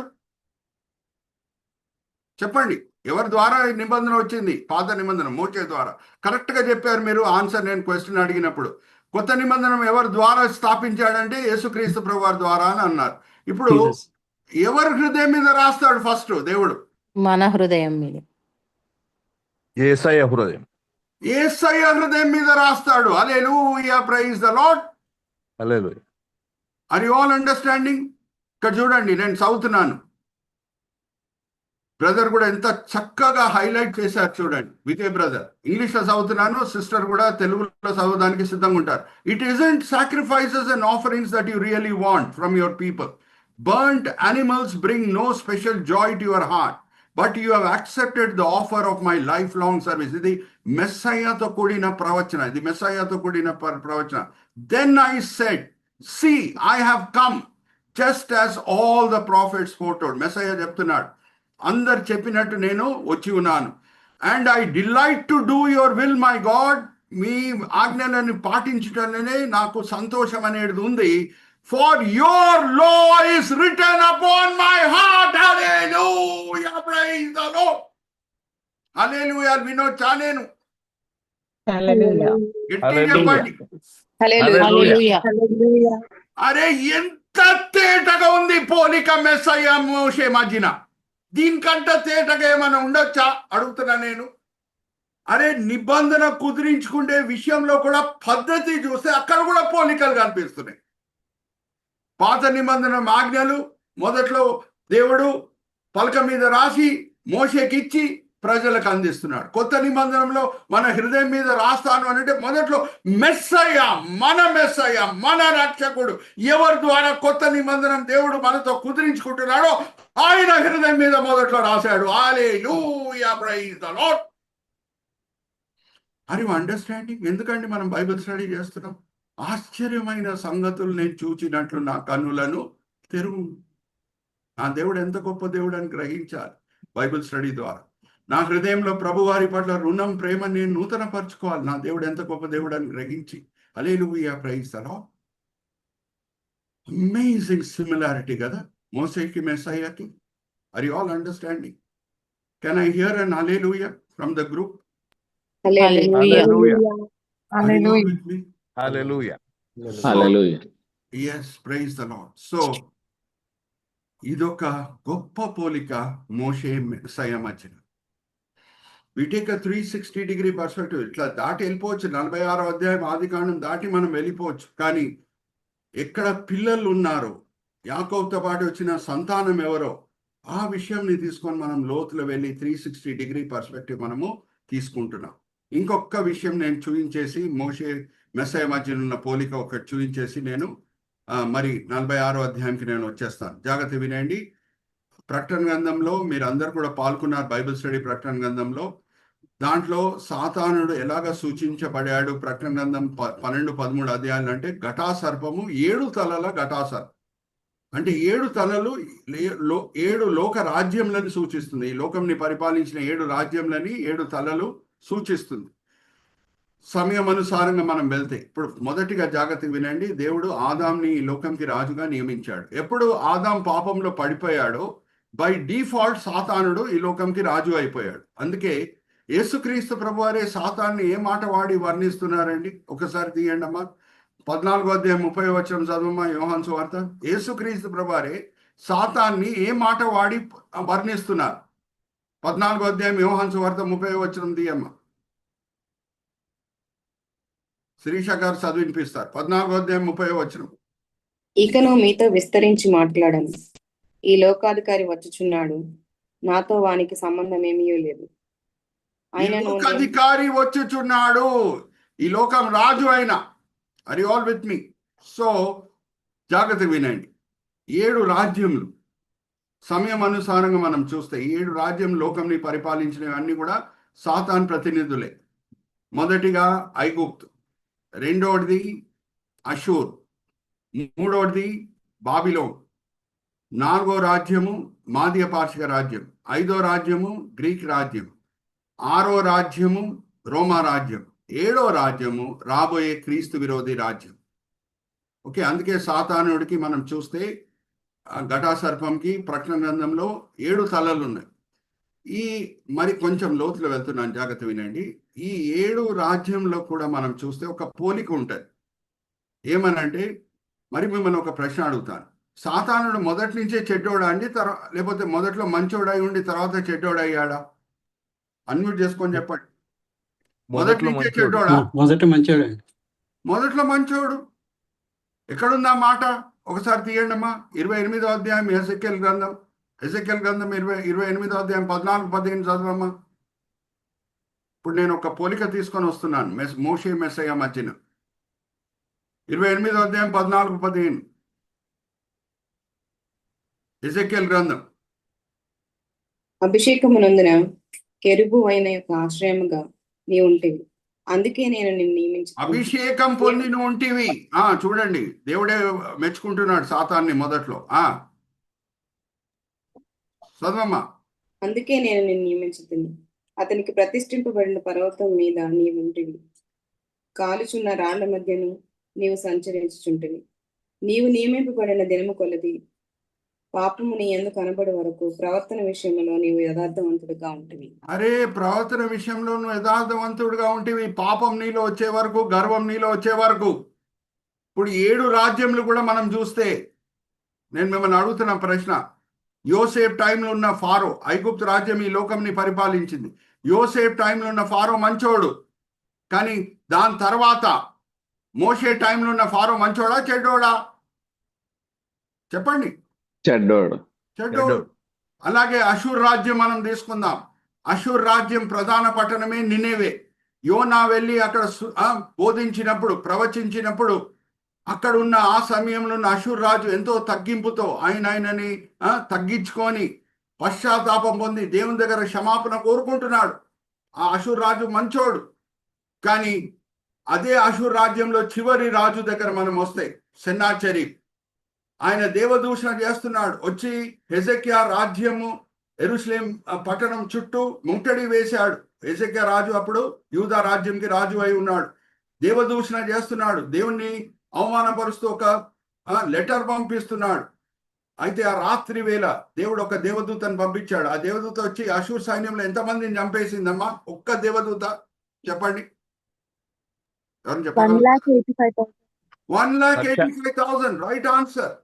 చెప్పండి? ఎవరి ద్వారా నిబంధన వచ్చింది? పాత నిబంధన మోషే ద్వారా. కరెక్ట్గా చెప్పారు మీరు ఆన్సర్. నేను క్వశ్చన్ అడిగినప్పుడు కొత్త నిబంధన ఎవరి ద్వారా స్థాపించాడంటే యేసుక్రీస్తు ప్రభువారి ద్వారా అని అన్నారు. ఇప్పుడు ఎవరి హృదయం మీద రాస్తాడు ఫస్ట్ దేవుడు? మన హృదయం మీద. యేసయ్య హృదయం. యేసయ్య హృదయం మీద రాస్తాడు. Hallelujah, praise the Lord. Hallelujah. Are you all understanding? ఇక్కడ చూడండి, నేను చదువుతున్నాను. బ్రదర్ కూడా ఎంత చక్కగా హైలైట్ చేశారు చూడండి. విజయ్ బ్రదర్ ఇంగ్లీష్లో చదువుతున్నాను, సిస్టర్ కూడా తెలుగులో చదవడానికి సిద్ధంగా ఉంటారు. It isn't sacrifices and offerings that you really want from your people. Burnt animals bring no special joy to your heart, but you have accepted the offer of my lifelong service. ఇది మెస్సయ్యతో కూడిన ప్రవచన, ఇది మెస్సయ్యతో కూడిన ప్రవచన. Then I said, see, I have come just as all the prophets foretold. Messiah చెప్తున్నాడు, అందరు చెప్పినట్టు నేను వచ్చి ఉన్నాను. And I delight to do your will my God. మీ ఆజ్ఞలను పాటించటంలోనే నాకు సంతోషం అనేది ఉంది. For your law is written upon my heart. Hallelujah, praise the Lord. Hallelujah. వినోచ్చా నేను? హల్లెలూయా. గట్టిగా చెప్పండి. హల్లెలూయా. అరే ఎంత తేటగా ఉంది పోలిక మెస్సయ్య మోషే మధ్యన. దీనికంటే తేటగా ఏమైనా ఉండొచ్చా అడుగుతున్నా నేను. అరే నిబంధన కుదిరించుకునే విషయంలో కూడా పద్ధతి చూస్తే అక్కడ కూడా పోలికలు కనిపిస్తున్నాయి. పాత నిబంధన ఆజ్ఞలు మొదట్లో దేవుడు పలక మీద రాసి మోషేకిచ్చి ప్రజలకు అందిస్తున్నాడు. కొత్త నిబంధనలో మన హృదయం మీద రాస్తాను అంటే మొదట్లో మెస్సయ్య, మన రక్షకుడు ఎవరి ద్వారా కొత్త నిబంధన దేవుడు మనతో కుదిరించుకుంటున్నాడో ఆయన హృదయం మీద మొదట్లో రాశాడు. Hallelujah, praise the Lord. Are you understanding? ఎందుకండి మనం బైబిల్ స్టడీ చేస్తున్నాం? ఆశ్చర్యమైన సంగతులు నేను చూచినట్లు నా కన్నులను తెరువు. నా దేవుడు ఎంత గొప్ప దేవుడు అని గ్రహించాలి బైబిల్ స్టడీ ద్వారా. నా హృదయంలో ప్రభువారి పట్ల రుణం, ప్రేమ నేను నూతనపరచుకోవాలి. నా దేవుడు ఎంత గొప్ప దేవుడు అని గ్రహించి. Hallelujah, praise the Lord. Amazing similarity కదా మోసేకి మెస్సయ్యకి. Are you all understanding? Can I hear an hallelujah from the group? Hallelujah. Hallelujah. Hallelujah. Yes, praise the Lord. So ఇదొక గొప్ప పోలిక మోషే మెస్సయ్య మధ్యన. We take a 360-degree perspective. ఇట్లా దాటి వెళ్ళిపోవచ్చు. 46వ అధ్యాయం ఆదికాండం దాటి మనం వెళ్ళిపోవచ్చు. కానీ ఎక్కడ పిల్లలు ఉన్నారో, యాకోబుతో పాటు వచ్చిన సంతానం ఎవరో, ఆ విషయంని తీసుకొని మనం లోతులో వెళ్ళి 360-degree పర్స్పెక్టివ్ మనము తీసుకుంటున్నాం. ఇంకొక విషయం నేను చూపించేసి మోషే మెస్సయ్య మధ్యన ఉన్న పోలిక ఒకటి చూపించేసి నేను మరి 46వ అధ్యాయానికి నేను వచ్చేస్తాను. జాగ్రత్త వినండి. ప్రకటన గ్రంథంలో మీరు అందరు కూడా పాల్గొన్నారు బైబిల్ స్టడీ ప్రకటన గ్రంథంలో. దాంట్లో సాతానుడు ఎలాగ సూచించబడాడు ప్రకటన గ్రంథం 12-13 అధ్యాయాలు అంటే ఘటాసర్పము 7 తలల ఘటాసర్పం అంటే 7 తలలు 7 లోక రాజ్యంలని సూచిస్తుంది. ఈ లోకంని పరిపాలించిన 7 రాజ్యంలని 7 తలలు సూచిస్తుంది. సమయం అనుసారంగా మనం వెళ్తే ఇప్పుడు మొదటిగా జాగ్రత్తగా వినండి. దేవుడు ఆదాంని ఈ లోకంకి రాజుగా నియమించాడు. ఎప్పుడు ఆదాం పాపంలో పడిపోయాడో బై డిఫాల్ట్ సాతానుడు ఈ లోకంకి రాజు అయిపోయాడు. అందుకే యేసుక్రీస్తు ప్రభువారే సాతాన్ని ఏ మాట వాడి వర్ణిస్తున్నారండి? ఒకసారి తీయండి అమ్మా. 14వ అధ్యాయం 30వ వచనం చదవమ్మా, యోహాను సువార్త. యేసుక్రీస్తు ప్రభువారే సాతాన్ని ఏ మాట వాడి వర్ణిస్తున్నారు? 14వ అధ్యాయం యోహాను సువార్త 30వ వచనం తీయమ్మా. శిరీష గారు చదివినిపిస్తారు. 14వ అధ్యాయం 30వ వచనం. ఇకను మీతో విస్తరించి మాట్లాడను. ఈ లోకాధికారి వచ్చుచున్నాడు, నాతో వానికి సంబంధం ఏమీ లేదు. అధికారి వచ్చుచున్నాడు, ఈ లోకం రాజు అయిన. Are you all with me? So జాగ్రత్త వినండి. 7 రాజ్యములు సమయం అనుసారంగా మనం చూస్తే 7 రాజ్యం లోకంని పరిపాలించినవన్నీ కూడా సాతాన్ ప్రతినిధులే. మొదటిగా ఐగుప్తు, రెండోది అషూర్, మూడోది బాబిలోన్, 4వ రాజ్యము మాదీయ పార్షిక రాజ్యం, 5వ రాజ్యము గ్రీక్ రాజ్యం, 6వ రాజ్యము రోమా రాజ్యం, 7వ రాజ్యము రాబోయే క్రీస్తు విరోధి రాజ్యం. ఓకే, అందుకే సాతానుడికి మనం చూస్తే ఘటాసర్పంకి ప్రకటన గ్రంథంలో 7 తలలు ఉన్నాయి. ఈ మరి కొంచెం లోతులో వెళ్తున్నాను, జాగ్రత్త వినండి. ఈ 7 రాజ్యంలో కూడా మనం చూస్తే ఒక పోలిక ఉంటుంది. ఏమనంటే, మరి మిమ్మల్ని ఒక ప్రశ్న అడుగుతాను. సాతానుడు మొదటి నుంచే చెడ్డోడా అండి, లేకపోతే మొదట్లో మంచోడై ఉండి తర్వాత చెడ్డోడయ్యాడా? అన్మ్యూట్ చేసుకొని చెప్పండి. మొదటి మొదట్లో నుంచే మంచోడు. చెడ్డోడా? మొదట మంచోడు. మొదట్లో మంచోడు. ఎక్కడుందా మాట? ఒకసారి తీయండి అమ్మా. 28వ అధ్యాయం ఎజెకియెల్ గ్రంథం. ఎజెకియెల్ గ్రంథం 28వ అధ్యాయం 14-15 చదవమ్మా. ఇప్పుడు నేను ఒక పోలిక తీసుకొని వస్తున్నాను మోషే మెస్సయ్య మధ్యన. 28వ అధ్యాయం 14-15 ఎజెకియెల్ గ్రంథం. అభిషేకమునందున కెరుబు అయిన యొక్క ఆశ్రయముగా నీ ఉంటివి, అందుకే నేను నిన్ను నియమించి అభిషేకం పొంది నువ్వు ఉంటివి. చూడండి, దేవుడే మెచ్చుకుంటున్నాడు సాతాన్ని మొదట్లో. చదవమ్మా. అందుకే నేను నిన్ను నియమించుతుంది, అతనికి ప్రతిష్ఠింపబడిన పర్వతం మీద నీవు ఉంటివి, కాలుచున్న రాళ్ల మధ్యను నీవు సంచరించుచుంటివి. నీవు నియమింపబడిన దినము కొలది పాపము నీ యందు కనబడే వరకు ప్రవర్తన విషయంలో నీవు యథార్థవంతుడిగా ఉంటివి. అరే, ప్రవర్తన విషయంలో నువ్వు యథార్థవంతుడిగా ఉంటివి. పాపం నీలో వచ్చే వరకు, గర్వం నీలో వచ్చే వరకు. ఇప్పుడు 7 రాజ్యములు కూడా మనం చూస్తే, నేను మిమ్మల్ని అడుగుతున్న ప్రశ్న, యోసేఫ్ టైంలో ఉన్న ఫారో, ఐగుప్తు రాజ్యం ఈ లోకంని పరిపాలించింది. యోసేఫ్ టైంలో ఉన్న ఫారో మంచోడు, కానీ దాని తర్వాత మోషే టైంలో ఉన్న ఫారో మంచోడా చెడ్డోడా? చెప్పండి. చెడ్డోడు. చెడ్డోడు. అలాగే అషూర్ రాజ్యం మనం తీసుకుందాం. అషూర్ రాజ్యం ప్రధాన పట్టణమే నినేవే. యోనా వెళ్ళి అక్కడ బోధించినప్పుడు, ప్రవచించినప్పుడు, అక్కడ ఉన్న ఆ సమయంలో ఉన్న అషూర్ రాజు ఎంతో తగ్గింపుతో ఆయనని తగ్గించుకొని పశ్చాత్తాపం పొంది దేవుని దగ్గర క్షమాపణ కోరుకుంటున్నాడు. ఆ అషూర్ రాజు మంచోడు. కానీ అదే అషూర్ రాజ్యంలో చివరి రాజు దగ్గర మనం వస్తే, సెన్నాచెరీబ్, ఆయన దేవదూషణ చేస్తున్నాడు. వచ్చి హెజెకియా రాజ్యము యెరూషలేం పట్టణం చుట్టూ ముట్టడి వేశాడు. హెజెకియా రాజు అప్పుడు యూదా రాజ్యంకి రాజు అయి ఉన్నాడు. దేవదూషణ చేస్తున్నాడు, దేవుణ్ణి అవమానపరుస్తూ ఒక లెటర్ పంపిస్తున్నాడు. అయితే ఆ రాత్రి వేళ దేవుడు ఒక దేవదూతను పంపించాడు. ఆ దేవదూత వచ్చి అషూర్ సైన్యంలో ఎంతమందిని చంపేసిందమ్మా? ఒక్క దేవదూత చెప్పండి. ఎవరు చెప్పగలరు? 1,85,000. Right answer.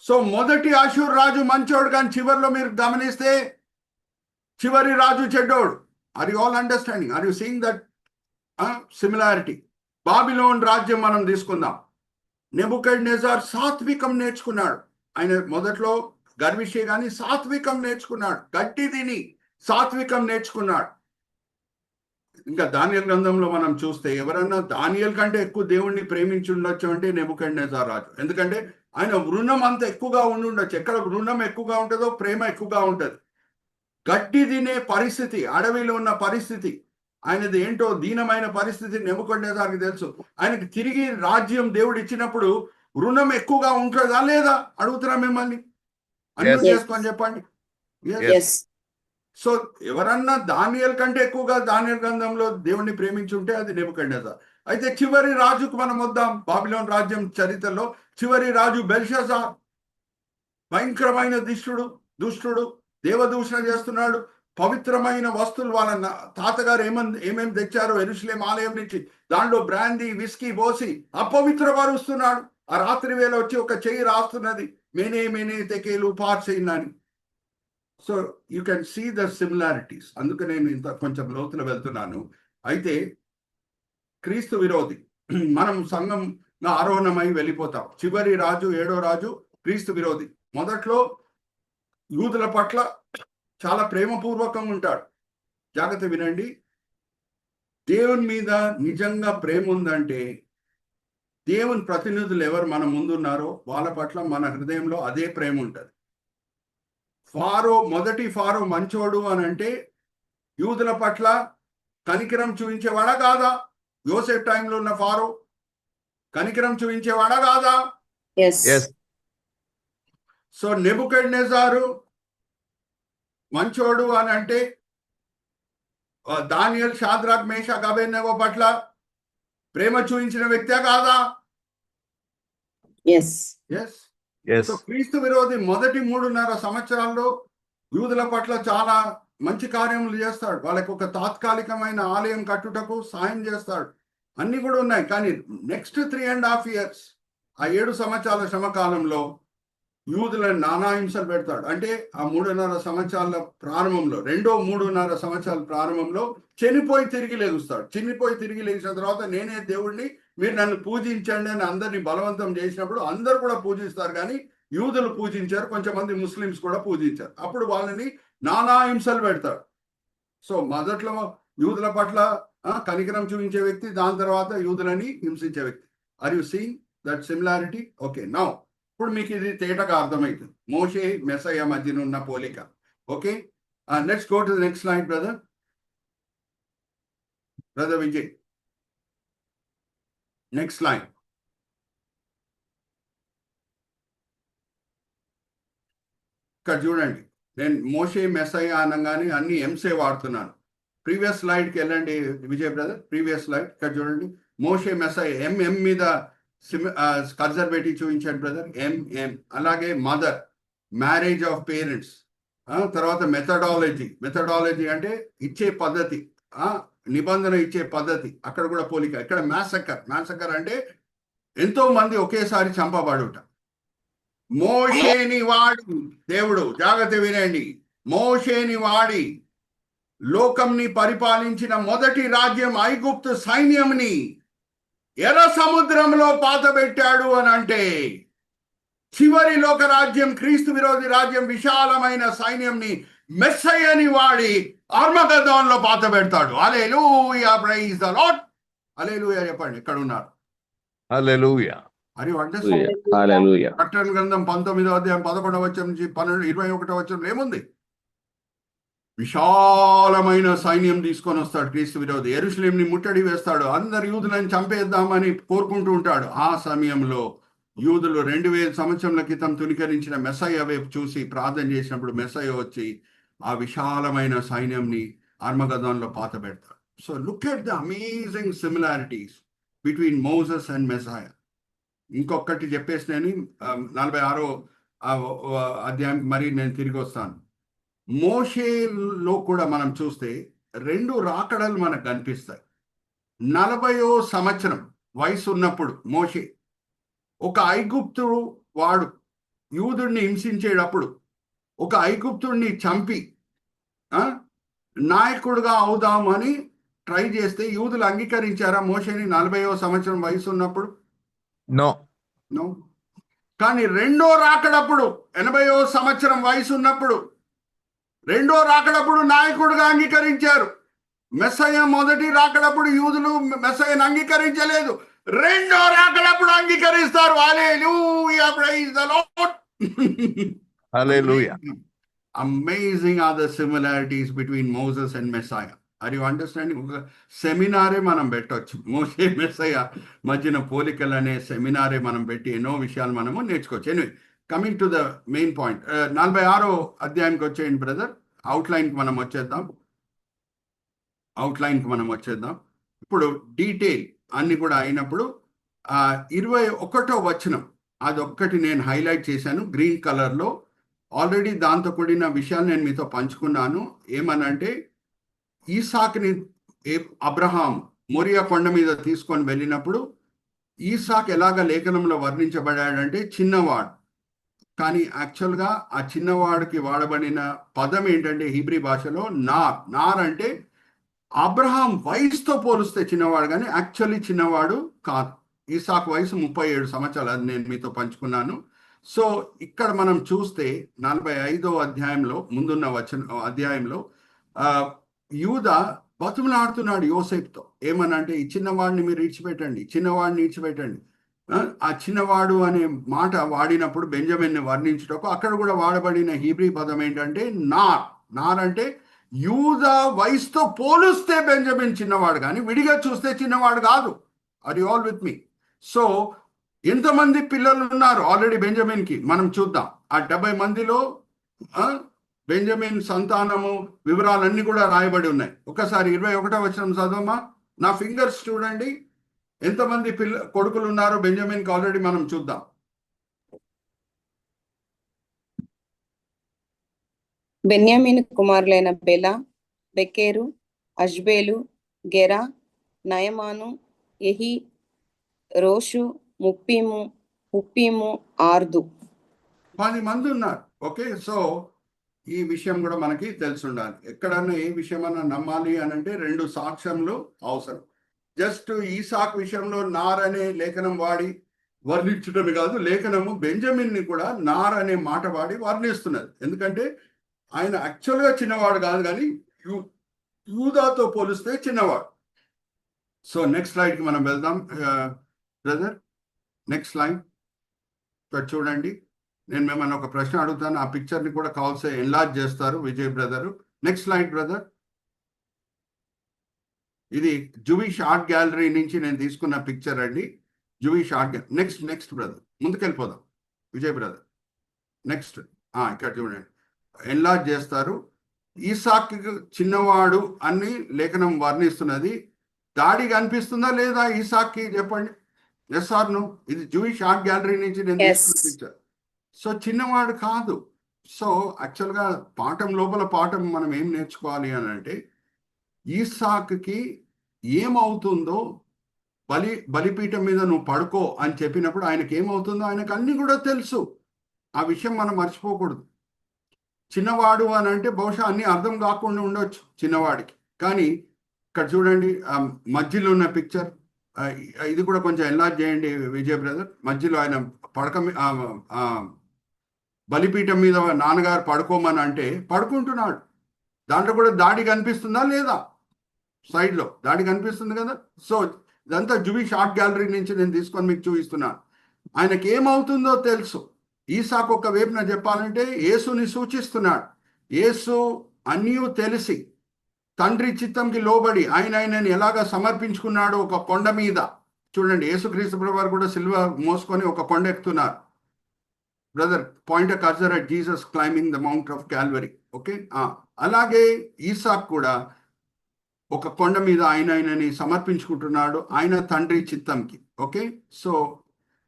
సో మొదటి అషూర్ రాజు మంచోడు, కానీ చివరిలో మీరు గమనిస్తే చివరి రాజు చెడ్డోడు. Are you all understanding? Are you seeing that similarity? Babylon రాజ్యం మనం తీసుకుందాం. నెబుకద్నెజర్ సాత్వికం నేర్చుకున్నాడు. ఆయన మొదట్లో గర్విష్ఠే కానీ సాత్వికం నేర్చుకున్నాడు. గట్టి తిని సాత్వికం నేర్చుకున్నాడు. ఇంకా దానియేలు గ్రంథంలో మనం చూస్తే ఎవరన్నా దానియేలు కంటే ఎక్కువ దేవుణ్ణి ప్రేమించి ఉండొచ్చు అంటే నెబుకద్నెజర్ రాజు. ఎందుకంటే ఆయన రుణం అంత ఎక్కువగా ఉండి ఉండొచ్చు. ఎక్కడ రుణం ఎక్కువగా ఉంటుందో ప్రేమ ఎక్కువగా ఉంటుంది. గట్టి తినే పరిస్థితి, అడవిలో ఉన్న పరిస్థితి, ఆయనది ఏంటో దీనమైన పరిస్థితి నెబుకద్నెజర్కి తెలుసు. ఆయనకి తిరిగి రాజ్యం దేవుడు ఇచ్చినప్పుడు రుణం ఎక్కువగా ఉంటుందా లేదా అడుగుతున్నా మిమ్మల్ని. అర్థం చేసుకొని చెప్పండి. సో ఎవరన్నా దానియేలు కంటే ఎక్కువగా దానియేలు గ్రంథంలో దేవుణ్ణి ప్రేమించుంటే అది నెబుకద్నెజర్. అయితే చివరి రాజుకు మనం వద్దాం. బాబిలోన్ రాజ్యం చరిత్రలో చివరి రాజు బెల్షాజార్. భయంకరమైన దుష్టుడు, దేవదూషణ చేస్తున్నాడు. పవిత్రమైన వస్తువులు వాళ్ళ తాతగారు ఏమేమి తెచ్చారో యెరూషలేం ఆలయం నుంచి, దాంట్లో బ్రాందీ విస్కీ పోసి అపవిత్రపరుస్తున్నాడు. ఆ రాత్రి వేళ వచ్చి ఒక చెయ్యి రాస్తున్నది, మేనే మేనే తెకేలు పార్సైన్ అని. So you can see the similarities. అందుకే నేను ఇంత కొంచెం లోతులో వెళ్తున్నాను. అయితే క్రీస్తు విరోధి, మనం సంఘంగా ఆరోహణమై వెళ్ళిపోతాం. చివరి రాజు 7వ రాజు క్రీస్తు విరోధి. మొదట్లో యూదుల పట్ల చాలా ప్రేమపూర్వకంగా ఉంటాడు. జాగ్రత్త వినండి. దేవుని మీద నిజంగా ప్రేమ ఉందంటే దేవుని ప్రతినిధులు ఎవరు మన ముందున్నారో వాళ్ళ పట్ల మన హృదయంలో అదే ప్రేమ ఉంటుంది. మొదటి ఫారో మంచోడు అని అంటే యూదుల పట్ల కనికరం చూపించేవాడా కాదా? యోసేఫ్ టైంలో ఉన్న ఫారో కనికరం చూపించేవాడా కాదా? సో నెబుకద్నెజరు మంచోడు అని అంటే దానియేలు, షాద్రాక్, మేషాక్, అబేద్నెగో పట్ల ప్రేమ చూపించిన వ్యక్తే కాదా? సో క్రీస్తు విరోధి మొదటి 3.5 సంవత్సరాల్లో యూదుల పట్ల చాలా మంచి కార్యములు చేస్తాడు. వాళ్ళకి ఒక తాత్కాలికమైన ఆలయం కట్టుటకు సాయం చేస్తాడు. అన్ని కూడా ఉన్నాయి. కానీ నెక్స్ట్ 3.5 years, ఆ 7 సంవత్సరాల శ్రమకాలంలో యూదులను నానా హింసలు పెడతాడు. అంటే ఆ 3.5 సంవత్సరాల ప్రారంభంలో, 3.5 సంవత్సరాల ప్రారంభంలో చనిపోయి తిరిగి లేగుస్తాడు. చనిపోయి తిరిగి లేచిన తర్వాత నేనే దేవుడిని, మీరు నన్ను పూజించండి అని అందరినీ బలవంతం చేసినప్పుడు అందరు కూడా పూజిస్తారు, కానీ యూదులు పూజించారు, కొంచెమంది ముస్లిమ్స్ కూడా పూజించారు. అప్పుడు వాళ్ళని నానా హింసలు పెడతాడు. సో మొదట్లో యూదుల పట్ల కనికరం చూపించే వ్యక్తి, దాని తర్వాత యూదులని హింసించే వ్యక్తి. Are you seeing that similarity? Okay, now ఇప్పుడు మీకు ఇది తేటగా అర్థమవుతుంది మోషే మెస్సయ్య మధ్యన ఉన్న పోలిక. Okay, let's go to the next slide brother Vijay. Next slide. ఇక్కడ చూడండి, నేను మోషే మెస్సయ్య అనగానే అన్ని ఎంసే వాడుతున్నాను. ప్రీవియస్ స్లైడ్కి వెళ్ళండి విజయ్ బ్రదర్, ప్రీవియస్ స్లైడ్. ఇక్కడ చూడండి, మోషే మెస్సయ్య ఎంఎం మీద కర్సర్ పెట్టి చూపించాడు బ్రదర్, ఎంఎం. అలాగే మదర్, మ్యారేజ్ ఆఫ్ పేరెంట్స్. తర్వాత మెథడాలజీ అంటే ఇచ్చే పద్ధతి, నిబంధన ఇచ్చే పద్ధతి, అక్కడ కూడా పోలిక. ఇక్కడ మ్యాసకర్ అంటే ఎంతో మంది ఒకేసారి చంపబడుట. మోషేని వాడి దేవుడు, జాగ్రత్త వినండి, మోషేని వాడి లోకంని పరిపాలించిన మొదటి రాజ్యం ఐగుప్తు సైన్యంని ఎర్ర సముద్రంలో పాతబెట్టాడు అని అంటే చివరి లోక రాజ్యం, క్రీస్తు విరోధి రాజ్యం, విశాలమైన సైన్యంని మెస్సయ్యని వాడి ఆర్మగద్దోన్లో పాతబెడతాడు. హల్లెలూయా, ప్రైజ్ ద లార్డ్. హల్లెలూయా చెప్పండి, ఎక్కడ ఉన్నారు? హల్లెలూయా. అది అండర్స్టాండ్. హల్లెలూయా. ప్రకటన గ్రంథం 19వ అధ్యాయం 11వ వచనం నుంచి 21వ వచనంలో ఏముంది? విశాలమైన సైన్యం తీసుకొని వస్తాడు క్రీస్తు విరోధి, యెరూషలేంని ముట్టడి వేస్తాడు, అందరు యూదులను చంపేద్దామని కోరుకుంటూ ఉంటాడు. ఆ సమయంలో యూదులు 2000 సంవత్సరాల క్రితం తునికరించిన మెస్సయ్య వైపు చూసి ప్రార్థన చేసినప్పుడు మెస్సయ్య వచ్చి ఆ విశాలమైన సైన్యంని ఆర్మగద్దోన్లో పాత పెడతాడు. So look at the amazing similarities between Moses and Messiah. ఇంకొకటి చెప్పేసి నేను 46వ అధ్యాయం మరి నేను తిరిగి వస్తాను. మోషేలో కూడా మనం చూస్తే 2 రాకడలు మనకు కనిపిస్తాయి. 40వ సంవత్సరం వయసు ఉన్నప్పుడు మోషే ఒక ఐగుప్తుడు వాడు యూదుడిని హింసించేటప్పుడు ఒక ఐగుప్తుడిని చంపి నాయకుడుగా అవుదామని ట్రై చేస్తే యూదులు అంగీకరించారా మోషేని 40వ సంవత్సరం వయసు ఉన్నప్పుడు? నో. కానీ 2వ రాకడప్పుడు 80వ సంవత్సరం వయసు ఉన్నప్పుడు 2వ రాకడప్పుడు నాయకుడుగా అంగీకరించారు. మెస్సయ్య మొదటి రాకడప్పుడు యూదులు మెస్సయ్యను అంగీకరించలేదు, 2వ రాకడప్పుడు అంగీకరిస్తారు. Hallelujah, praise the Lord. Hallelujah. Amazing are the similarities between Moses and Messiah. Are you understanding? ఒక సెమినారే మనం పెట్టవచ్చు, మోషే మెస్సయ్య మధ్యన పోలికలు అనే సెమినారే మనం పెట్టి ఎన్నో విషయాలు మనము నేర్చుకోవచ్చు. Anyway, coming to the main point, 46వ అధ్యాయంకి వచ్చేయండి బ్రదర్. అవుట్లైన్కి మనం వచ్చేద్దాం. ఇప్పుడు డీటెయిల్ అన్ని కూడా అయినప్పుడు 21వ వచనం అదొక్కటి నేను హైలైట్ చేశాను గ్రీన్ కలర్లో. ఆల్రెడీ దాంతో కూడిన విషయాలు నేను మీతో పంచుకున్నాను. ఏమనంటే ఈసాక్ని అబ్రహాం మోరియా కొండ మీద తీసుకొని వెళ్ళినప్పుడు ఈసాక్ ఎలాగ లేఖనంలో వర్ణించబడాడంటే చిన్నవాడు. కానీ యాక్చువల్గా ఆ చిన్నవాడికి వాడబడిన పదం ఏంటంటే హీబ్రీ భాషలో నార్ అంటే అబ్రహాం వయసుతో పోలిస్తే చిన్నవాడు, కానీ యాక్చువల్లీ చిన్నవాడు కాదు. ఈసాక్ వయసు 37 సంవత్సరాలు, అది నేను మీతో పంచుకున్నాను. సో ఇక్కడ మనం చూస్తే 45వ అధ్యాయంలో ముందున్న అధ్యాయంలో యూదా బతుములాడుతున్నాడు యోసేపుతో. ఏమనంటే ఈ చిన్నవాడిని మీరు ఇడిచిపెట్టండి. ఆ చిన్నవాడు అనే మాట వాడినప్పుడు బెంజమిన్ని వర్ణించుటకు అక్కడ కూడా వాడబడిన హీబ్రీ పదం ఏంటంటే నార్ అంటే యూదా వయసుతో పోలిస్తే బెంజమిన్ చిన్నవాడు, కానీ విడిగా చూస్తే చిన్నవాడు కాదు. Are you all with me? So ఎంతమంది పిల్లలు ఉన్నారు ఆల్రెడీ బెంజమిన్కి మనం చూద్దాం. ఆ 70 మందిలో బెంజమిన్ సంతానము వివరాలన్నీ కూడా రాయబడి ఉన్నాయి. ఒకసారి 21వ వచనం చదవమా. నా ఫింగర్స్ చూడండి, ఎంతమంది కొడుకులు ఉన్నారో బెంజమిన్కి ఆల్రెడీ మనం చూద్దాం. బెన్యామీను కుమారులైన బెల, బెకేరు, అష్బేలు, గెరా, నయమాను, ఎహి, రోషు, ముప్పీము, ఆర్దు. 10 మంది ఉన్నారు. ఓకే, సో ఈ విషయం కూడా మనకి తెలిసి ఉండాలి. ఎక్కడన్నా ఏ విషయమన్నా నమ్మాలి అని అంటే 2 సాక్ష్యములు అవసరం. జస్ట్ ఈసాకు విషయంలో నార్ అనే లేఖనం వాడి వర్ణించడమే కాదు, లేఖనము బెంజమిన్ని కూడా నార్ అనే మాట వాడి వర్ణిస్తున్నది. ఎందుకంటే ఆయన యాక్చువల్గా చిన్నవాడు కాదు, కానీ యూదాతో పోలిస్తే చిన్నవాడు. సో నెక్స్ట్ స్లైడ్కి మనం వెళ్దాం బ్రదర్. నెక్స్ట్ స్లైడ్ ఇక్కడ చూడండి. నేను మిమ్మల్ని ఒక ప్రశ్న అడుగుతాను, ఆ పిక్చర్ని కూడా కావాల్సి ఎన్లార్జ్ చేస్తారు Vijay brother. Next slide brother. ఇది జూయిష్ ఆర్ట్ గ్యాలరీ నుంచి నేను తీసుకున్న పిక్చర్ అండి. Jewish art gallery. Next brother, ముందుకెళ్ళిపోదాం విజయ్ బ్రదర్. నెక్స్ట్ ఇక్కడ చూడండి, ఎన్లార్జ్ చేస్తారు. ఈసాక్ చిన్నవాడు అని లేఖనం వర్ణిస్తున్నది. దాడి కనిపిస్తుందా లేదా ఈసాక్కి చెప్పండి, ఎస్ ఆర్ నో? ఇది జూయిష్ ఆర్ట్ గ్యాలరీ నుంచి నేను తీసుకున్న పిక్చర్. సో చిన్నవాడు కాదు. సో యాక్చువల్గా పాఠం లోపల పాఠం మనం ఏం నేర్చుకోవాలి అని అంటే, ఈసాక్కి ఏమవుతుందో బలిపీఠం మీద నువ్వు పడుకో అని చెప్పినప్పుడు ఆయనకి ఏమవుతుందో ఆయనకు అన్ని కూడా తెలుసు. ఆ విషయం మనం మర్చిపోకూడదు. చిన్నవాడు అని అంటే బహుశా అన్ని అర్థం కాకుండా ఉండొచ్చు చిన్నవాడికి. కానీ ఇక్కడ చూడండి, మధ్యలో ఉన్న పిక్చర్, ఇది కూడా కొంచెం ఎన్లార్జ్ చేయండి విజయ్ బ్రదర్. మధ్యలో ఆయన బలిపీఠం మీద నాన్నగారు పడుకోమని అంటే పడుకుంటున్నాడు. దాంట్లో కూడా దాడి కనిపిస్తుందా లేదా? సైడ్లో దాడి కనిపిస్తుంది కదా. సో ఇదంతా జూయిష్ ఆర్ట్ గ్యాలరీ నుంచి నేను తీసుకొని మీకు చూపిస్తున్నాను. ఆయనకి ఏమవుతుందో తెలుసు. ఈసాకు ఒక వైపున చెప్పాలంటే యేసుని సూచిస్తున్నాడు. యేసు అన్నీ తెలిసి తండ్రి చిత్తంకి లోబడి ఆయనని ఎలాగ సమర్పించుకున్నాడు ఒక కొండ మీద. చూడండి, యేసుక్రీస్తు ప్రభువు వారు కూడా సిలువ మోసుకొని ఒక కొండ ఎక్కుతున్నారు. Brother, point a cursor at Jesus climbing the mount of Calvary. Okay, అలాగే ఈసాక్ కూడా ఒక కొండ మీద ఆయనని సమర్పించుకుంటున్నాడు ఆయన తండ్రి చిత్తంకి. ఓకే, సో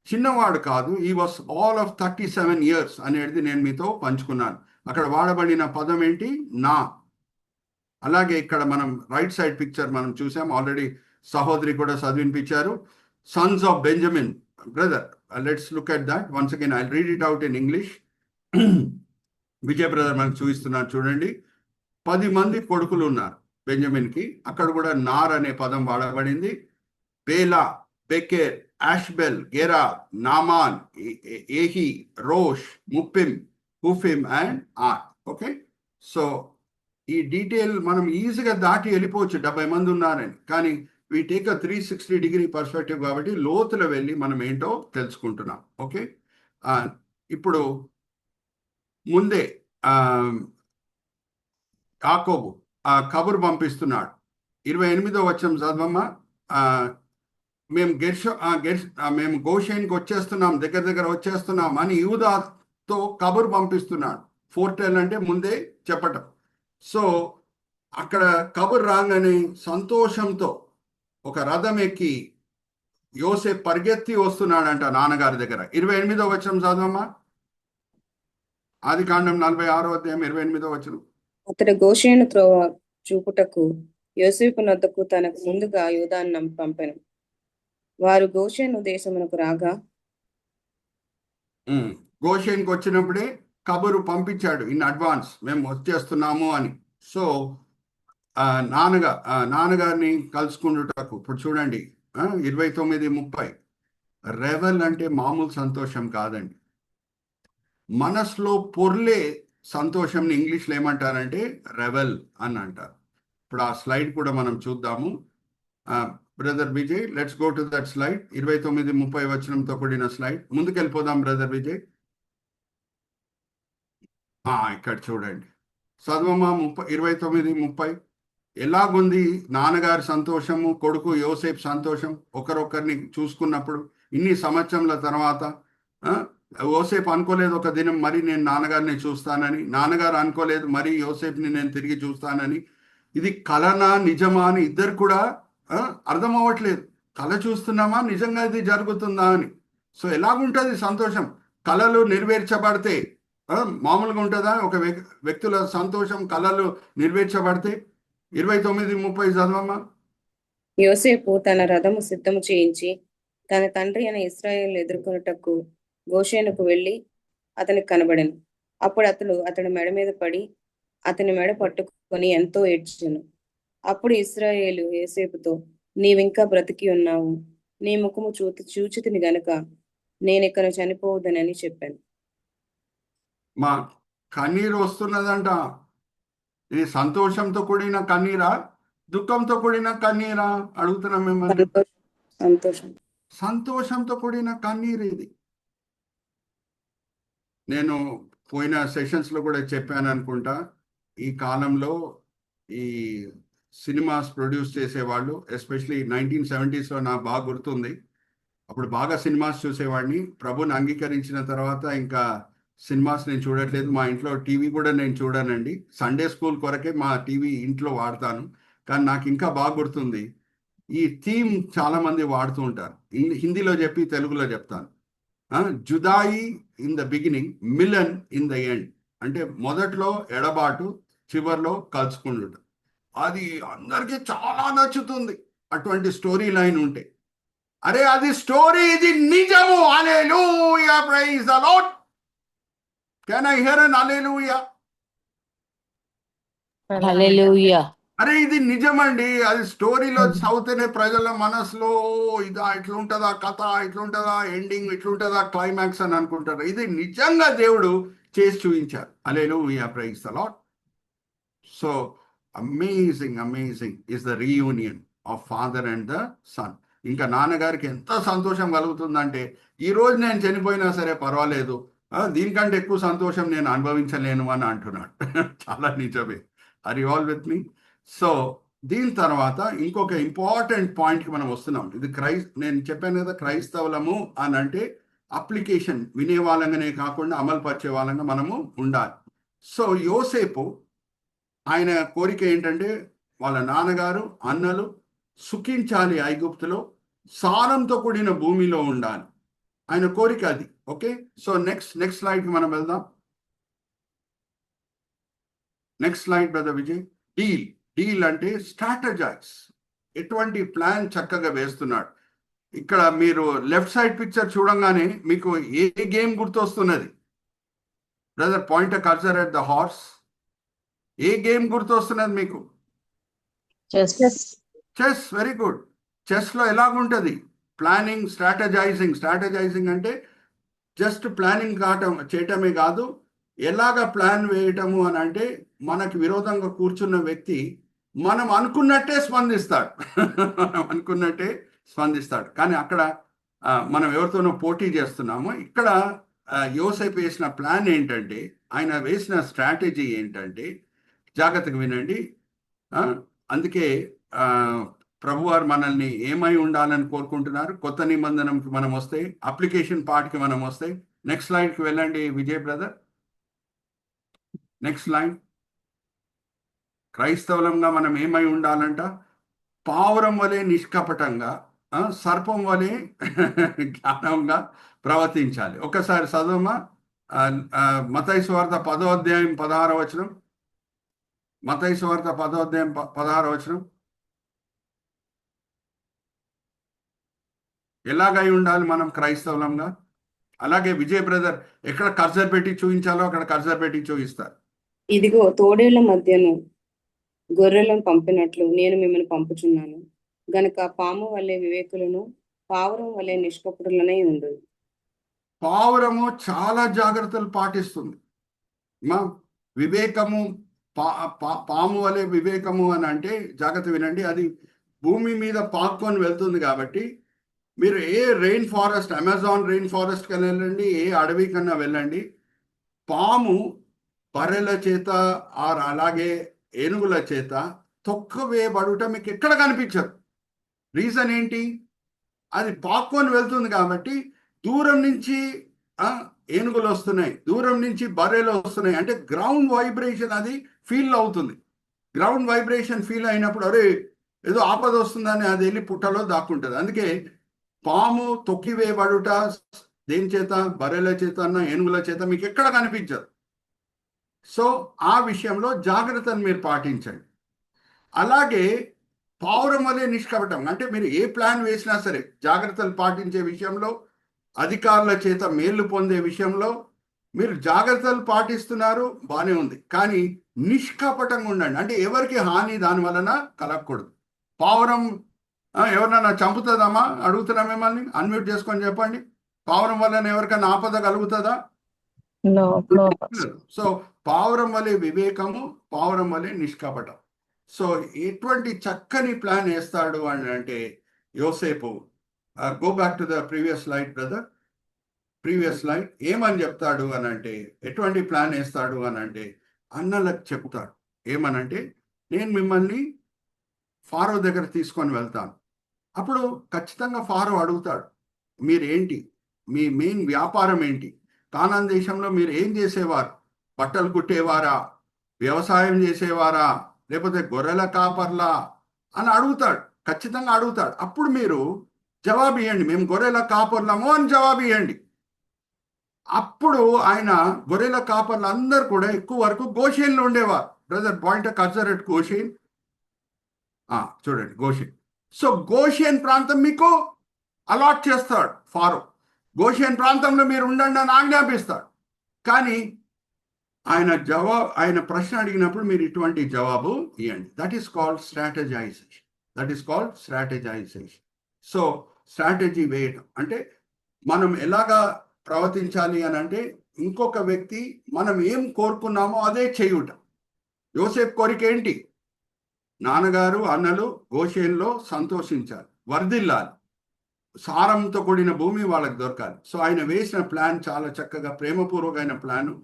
చిన్నవాడు కాదు. ఈ వాస్ ఆల్ ఆఫ్ 37 years అనేది నేను మీతో పంచుకున్నాను. అక్కడ వాడబడిన పదం ఏంటి? నా. అలాగే ఇక్కడ మనం రైట్ సైడ్ పిక్చర్ మనం చూసాం ఆల్రెడీ, సహోదరి కూడా చదివినిపించారు. Sons of Benjamin. Brother, let's look at that once again. I read it out in English. Vijay brother మనకు చూపిస్తున్నారు చూడండి. 10 మంది కొడుకులు ఉన్నారు బెంజమిన్కి. అక్కడ కూడా నార్ అనే పదం వాడబడింది. Bela, Becher, Ashbel, Gera, Naaman, Ehi, Rosh, Muppim, Huppim and Ard. Okay, so ఈ డీటెయిల్ మనం ఈజీగా దాటి వెళ్ళిపోవచ్చు 70 మంది ఉన్నారని. కానీ వీ టేక్ అ 360 పర్స్పెక్టివ్ కాబట్టి లోతులో వెళ్ళి మనం ఏంటో తెలుసుకుంటున్నాం. ఓకే, ఇప్పుడు ముందే యాకోబు కబురు పంపిస్తున్నాడు. 28వ వచనం చదవమ్మా. మేము గోషేన్కి వచ్చేస్తున్నాం, దగ్గర వచ్చేస్తున్నాం అని యూదాతో కబురు పంపిస్తున్నాడు. ఫోర్టెల్ అంటే ముందే చెప్పటం. సో అక్కడ కబురు రాగానే సంతోషంతో ఒక రథం ఎక్కి యోసేపు పరిగెత్తి వస్తున్నాడంట నాన్నగారి దగ్గర. 28వ వచనం చదవమ్మా. ఆదికాండం 46వ అధ్యాయం 28వ వచనం. అతడు గోషేను త్రోవ చూపుటకు యోసేపు నొద్దకు తనకు ముందుగా యూదాను పంపెను. వారు గోషేను దేశమునకు రాగా, గోషేన్కి వచ్చినప్పుడే కబురు పంపించాడు ఇన్ అడ్వాన్స్, మేము వచ్చేస్తున్నాము అని. సో నాన్నగారిని కలుసుకుంటుటకు ఇప్పుడు చూడండి 29:30. రెవెల్ అంటే మామూలు సంతోషం కాదండి. మనసులో పొర్లే సంతోషంని ఇంగ్లీష్లో ఏమంటారంటే రెవెల్ అని అంటారు. ఇప్పుడు ఆ స్లైడ్ కూడా మనం చూద్దాము. Brother Vijay, let's go to that slide. 29:30 వచనంతో కూడిన స్లైడ్. ముందుకెళ్ళిపోదాం బ్రదర్ విజయ్. ఇక్కడ చూడండి, చదవమ్మా. 29:30 ఎలాగుంది నాన్నగారి సంతోషము, కొడుకు యోసేపు సంతోషం, ఒకరొకరిని చూసుకున్నప్పుడు ఇన్ని సంవత్సరాల తర్వాత. యోసేపు అనుకోలేదు ఒక దినం మరి నేను నాన్నగారిని చూస్తానని, నాన్నగారు అనుకోలేదు మరి యోసేపుని నేను తిరిగి చూస్తానని. ఇది కలనా నిజమా అని ఇద్దరు కూడా అర్థం అవ్వట్లేదు. కళ చూస్తున్నామా, నిజంగా ఇది జరుగుతుందా అని. సో ఎలాగుంటుంది సంతోషం? కళలు నెరవేర్చబడితే మామూలుగా ఉంటుందా? ఒక వ్యక్తుల సంతోషం కళలు నెరవేర్చబడితే. 29:30 చదవమ్మా. యోసేపు తన రథము సిద్ధము చేయించి తన తండ్రి అయిన ఇశ్రాయేలు ఎదుర్కొనుటకు గోషేనుకు వెళ్ళి అతనికి కనబడెను. అప్పుడు అతడు అతడి మెడ మీద పడి అతని మెడ పట్టుకొని ఎంతో ఏడ్చెను. అప్పుడు ఇశ్రాయేలు యోసేపుతో, నీవింకా బ్రతికి ఉన్నావు, నీ ముఖము చూచితిని గనుక నేనిక్కడ చనిపోవద్దనని చెప్పాను. మా కన్నీరు వస్తున్నదంట. ఇది సంతోషంతో కూడిన కన్నీరా, దుఃఖంతో కూడిన కన్నీరా అడుగుతున్నా మిమ్మల్ని. సంతోషం. సంతోషంతో కూడిన కన్నీరు ఇది. నేను పోయిన సెషన్స్ లో కూడా చెప్పాను అనుకుంటా, ఈ కాలంలో ఈ సినిమాస్ ప్రొడ్యూస్ చేసేవాళ్ళు, ఎస్పెషలీ 1970s లో నాకు బాగా గుర్తుంది. అప్పుడు బాగా సినిమాస్ చూసేవాడిని. ప్రభుని అంగీకరించిన తర్వాత ఇంకా సినిమాస్ నేను చూడట్లేదు. మా ఇంట్లో టీవీ కూడా నేను చూడనండి. సండే స్కూల్ కొరకే మా టీవీ ఇంట్లో వాడతాను. కానీ నాకు ఇంకా బాగా గుర్తుంది, ఈ థీమ్ చాలా మంది వాడుతూ ఉంటారు. హిందీలో చెప్పి తెలుగులో చెప్తాను. Judaai in the beginning, milan in the end. అంటే మొదట్లో ఎడబాటు, చివర్లో కలుసుకుంటు. అది అందరికీ చాలా నచ్చుతుంది అటువంటి స్టోరీ లైన్ ఉంటే. అరే అది స్టోరీ, ఇది నిజము. Hallelujah, praise the Lord. Can I hear an hallelujah? Hallelujah. అరే ఇది నిజమండి. అది స్టోరీలో చదివితేనే ప్రజల మనసులో ఇదా ఇట్లుంటుందా కథ, ఇట్లుంటుందా ఎండింగ్, ఇట్లుంటుందా క్లైమాక్స్ అని అనుకుంటారు. ఇది నిజంగా దేవుడు చేసి చూపించారు. Hallelujah, praise the Lord. So amazing is the reunion of father and the son. ఇంకా నాన్నగారికి ఎంత సంతోషం కలుగుతుందంటే, ఈ రోజు నేను చనిపోయినా సరే పర్వాలేదు, దీనికంటే ఎక్కువ సంతోషం నేను అనుభవించలేను అని అంటున్నాడు. చాలా నిజమే. Are you all with me? So దీని తర్వాత ఇంకొక ఇంపార్టెంట్ పాయింట్కి మనం వస్తున్నాం. ఇది నేను చెప్పాను కదా, క్రైస్తవులము అని అంటే అప్లికేషన్ వినే వాళ్ళంగానే కాకుండా అమలు పరిచే వాళ్ళంగా మనము ఉండాలి. సో యోసేపు, ఆయన కోరిక ఏంటంటే వాళ్ళ నాన్నగారు అన్నలు సుఖించాలి, ఐగుప్తులో సారంతో కూడిన భూమిలో ఉండాలి. ఆయన కోరిక అది. ఓకే, సో నెక్స్ట్ స్లైడ్కి మనం వెళ్దాం. Next slide brother Vijay. Deal అంటే స్ట్రాటజైజ్. ఎటువంటి ప్లాన్ చక్కగా వేస్తున్నాడు. ఇక్కడ మీరు లెఫ్ట్ సైడ్ పిక్చర్ చూడంగానే మీకు ఏ గేమ్ గుర్తొస్తున్నది brother? Point a cursor at the horse. ఏ గేమ్ గుర్తొస్తున్నది మీకు? చెస్. Very good. చెస్లో ఎలాగుంటుంది? ప్లానింగ్, స్ట్రాటజైజింగ్ అంటే జస్ట్ ప్లానింగ్ చేయటమే కాదు, ఎలాగ ప్లాన్ వేయటము అని అంటే మనకు విరోధంగా కూర్చున్న వ్యక్తి మనం అనుకున్నట్టే స్పందిస్తాడు. కానీ అక్కడ మనం ఎవరితోనో పోటీ చేస్తున్నామో, ఇక్కడ యోసేపు వేసిన ప్లాన్ ఏంటంటే, ఆయన వేసిన స్ట్రాటజీ ఏంటంటే, జాగ్రత్తగా వినండి. అందుకే ప్రభువారు మనల్ని ఏమై ఉండాలని కోరుకుంటున్నారు. కొత్త నిబంధనకి మనం వస్తే, అప్లికేషన్ పార్ట్కి మనం వస్తే, నెక్స్ట్ స్లైడ్కి వెళ్ళండి విజయ్ బ్రదర్. Next slide. క్రైస్తవులంగా మనం ఏమై ఉండాలంట? పావురం వలె నిష్కపటంగా, సర్పం వలె జ్ఞానంగా ప్రవర్తించాలి. ఒకసారి చదవమా, మత్తయి సువార్త 10వ అధ్యాయం 16వ వచనం. మత్తయి సువార్త 10వ అధ్యాయం 16వ వచనం. ఎలాగై ఉండాలి మనం క్రైస్తవులంగా? అలాగే విజయ్ బ్రదర్ ఎక్కడ కర్సర్ పెట్టి చూపించాలో అక్కడ కర్సర్ పెట్టి చూపిస్తారు. ఇదిగో తోడేళ్ల మధ్యను గొర్రెలను పంపినట్లు నేను మిమ్మల్ని పంపుచున్నాను గనుక పాము వలె వివేకులను, పావురం వలె నిష్కపటులనై ఉండు. పావురము చాలా జాగ్రత్తలు పాటిస్తుంది. మా వివేకము, పాము వలె వివేకము అని అంటే జాగ్రత్త వినండి, అది భూమి మీద పాక్కొని వెళ్తుంది. కాబట్టి మీరు ఏ rain forest, Amazon rain forest కన్నా వెళ్ళండి, ఏ అడవి కన్నా వెళ్ళండి, పాము బర్రెల చేత అలాగే ఏనుగుల చేత తొక్కవేయబడుట మీకు ఎక్కడ కనిపించదు. రీజన్ ఏంటి? అది పాక్కొని వెళ్తుంది కాబట్టి. దూరం నుంచి ఏనుగులు వస్తున్నాయి, దూరం నుంచి బర్రెలు వస్తున్నాయి అంటే గ్రౌండ్ వైబ్రేషన్ అది ఫీల్ అవుతుంది. గ్రౌండ్ వైబ్రేషన్ ఫీల్ అయినప్పుడు అరే ఏదో ఆపద వస్తుందని అది వెళ్ళి పుట్టలో దాక్కుంటుంది. అందుకే పాము తొక్కివేయబడుట దేని చేత? బర్రెల చేత అన్న ఏనుగుల చేత మీకు ఎక్కడ కనిపించదు. సో ఆ విషయంలో జాగ్రత్తను మీరు పాటించండి. అలాగే పావురం వలె నిష్కపటం అంటే మీరు ఏ ప్లాన్ వేసినా సరే జాగ్రత్తలు పాటించే విషయంలో, అధికారుల చేత మేలు పొందే విషయంలో మీరు జాగ్రత్తలు పాటిస్తున్నారు, బానే ఉంది, కానీ నిష్కపటంగా ఉండండి. అంటే ఎవరికి హాని దాని వలన కలగకూడదు. పావురం ఎవరినైనా చంపుతుందమ్మా? అడుగుతున్నా మిమ్మల్ని, అన్మ్యూట్ చేసుకొని చెప్పండి. పావురం వలన ఎవరికైనా ఆపద కలుగుతుందా? సో పావురం వలె వివేకము, పావురం వలె నిష్కపటం. సో ఎటువంటి చక్కని ప్లాన్ వేస్తాడు అని అంటే యోసేపు. Go back to the previous slide brother, previous slide. ఏమని చెప్తాడు అని అంటే, ఎటువంటి ప్లాన్ వేస్తాడు అని అంటే అన్నలకు చెప్తాడు. ఏమనంటే, నేను మిమ్మల్ని ఫారో దగ్గర తీసుకొని వెళ్తాను. అప్పుడు ఖచ్చితంగా ఫారో అడుగుతాడు, మీరేంటి, మీ మెయిన్ వ్యాపారం ఏంటి, కానాన్ దేశంలో మీరు ఏం చేసేవారు, బట్టలు కుట్టేవారా, వ్యవసాయం చేసేవారా, లేకపోతే గొర్రెల కాపర్లా అని అడుగుతాడు. ఖచ్చితంగా అడుగుతాడు. అప్పుడు మీరు జవాబు ఇవ్వండి, మేము గొర్రెల కాపర్లము అని జవాబు ఇవ్వండి. అప్పుడు ఆయన గొర్రెల కాపర్లు అందరు కూడా ఎక్కువ వరకు గోషేన్లో ఉండేవారు. బ్రదర్ పాయింట్ కర్సర్ ఎట్ గోషేన్, చూడండి గోషేన్. సో గోషేన్ ప్రాంతం మీకు అలాట్ చేస్తాడు ఫారో. గోషేన్ ప్రాంతంలో మీరు ఉండండి అని ఆజ్ఞాపిస్తాడు. కానీ ఆయన ప్రశ్న అడిగినప్పుడు మీరు ఇటువంటి జవాబు ఇవ్వండి. That is called strategization. That is called strategization. So strategy వేయటం అంటే మనం ఎలాగా ప్రవర్తించాలి అని అంటే, ఇంకొక వ్యక్తి మనం ఏం కోరుకున్నామో అదే చేయుట. యోసేపు కోరిక ఏంటి? నాన్నగారు అన్నలు గోషేన్లో సంతోషించాలి, వర్ధిల్లాలి, సారంతో కూడిన భూమి వాళ్ళకి దొరకాలి. సో ఆయన వేసిన ప్లాన్ చాలా చక్కగా ప్రేమపూర్వకమైన ప్లాను.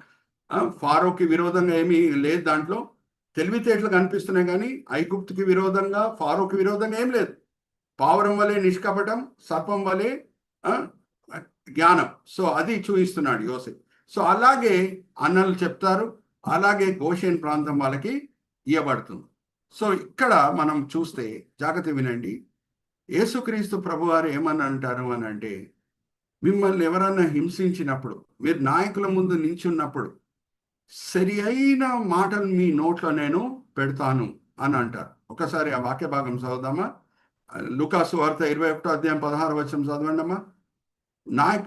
ఫారోకి విరోధంగా ఏమీ లేదు దాంట్లో. తెలివితేటలు కనిపిస్తున్నాయి కానీ ఐగుప్తుకి విరోధంగా, ఫారోకి విరోధంగా ఏం లేదు. పావురం వలె నిష్కపటం, సర్పం వలె జ్ఞానం. సో అది చూపిస్తున్నాడు యోసేపు. సో అలాగే అన్నలు చెప్తారు, అలాగే గోషేన్ ప్రాంతం వాళ్ళకి ఇవ్వబడుతుంది. సో ఇక్కడ మనం చూస్తే, జాగ్రత్త వినండి, యేసుక్రీస్తు ప్రభువారు ఏమని అంటారు అని అంటే, మిమ్మల్ని ఎవరన్నా హింసించినప్పుడు, మీరు నాయకుల ముందు నించున్నప్పుడు సరి అయిన మాటలు మీ నోట్లో నేను పెడతాను అని అంటారు. ఒకసారి ఆ వాక్య భాగం చదువుదామా? లూకాసు వార్త 21:16 చదవండి అమ్మా.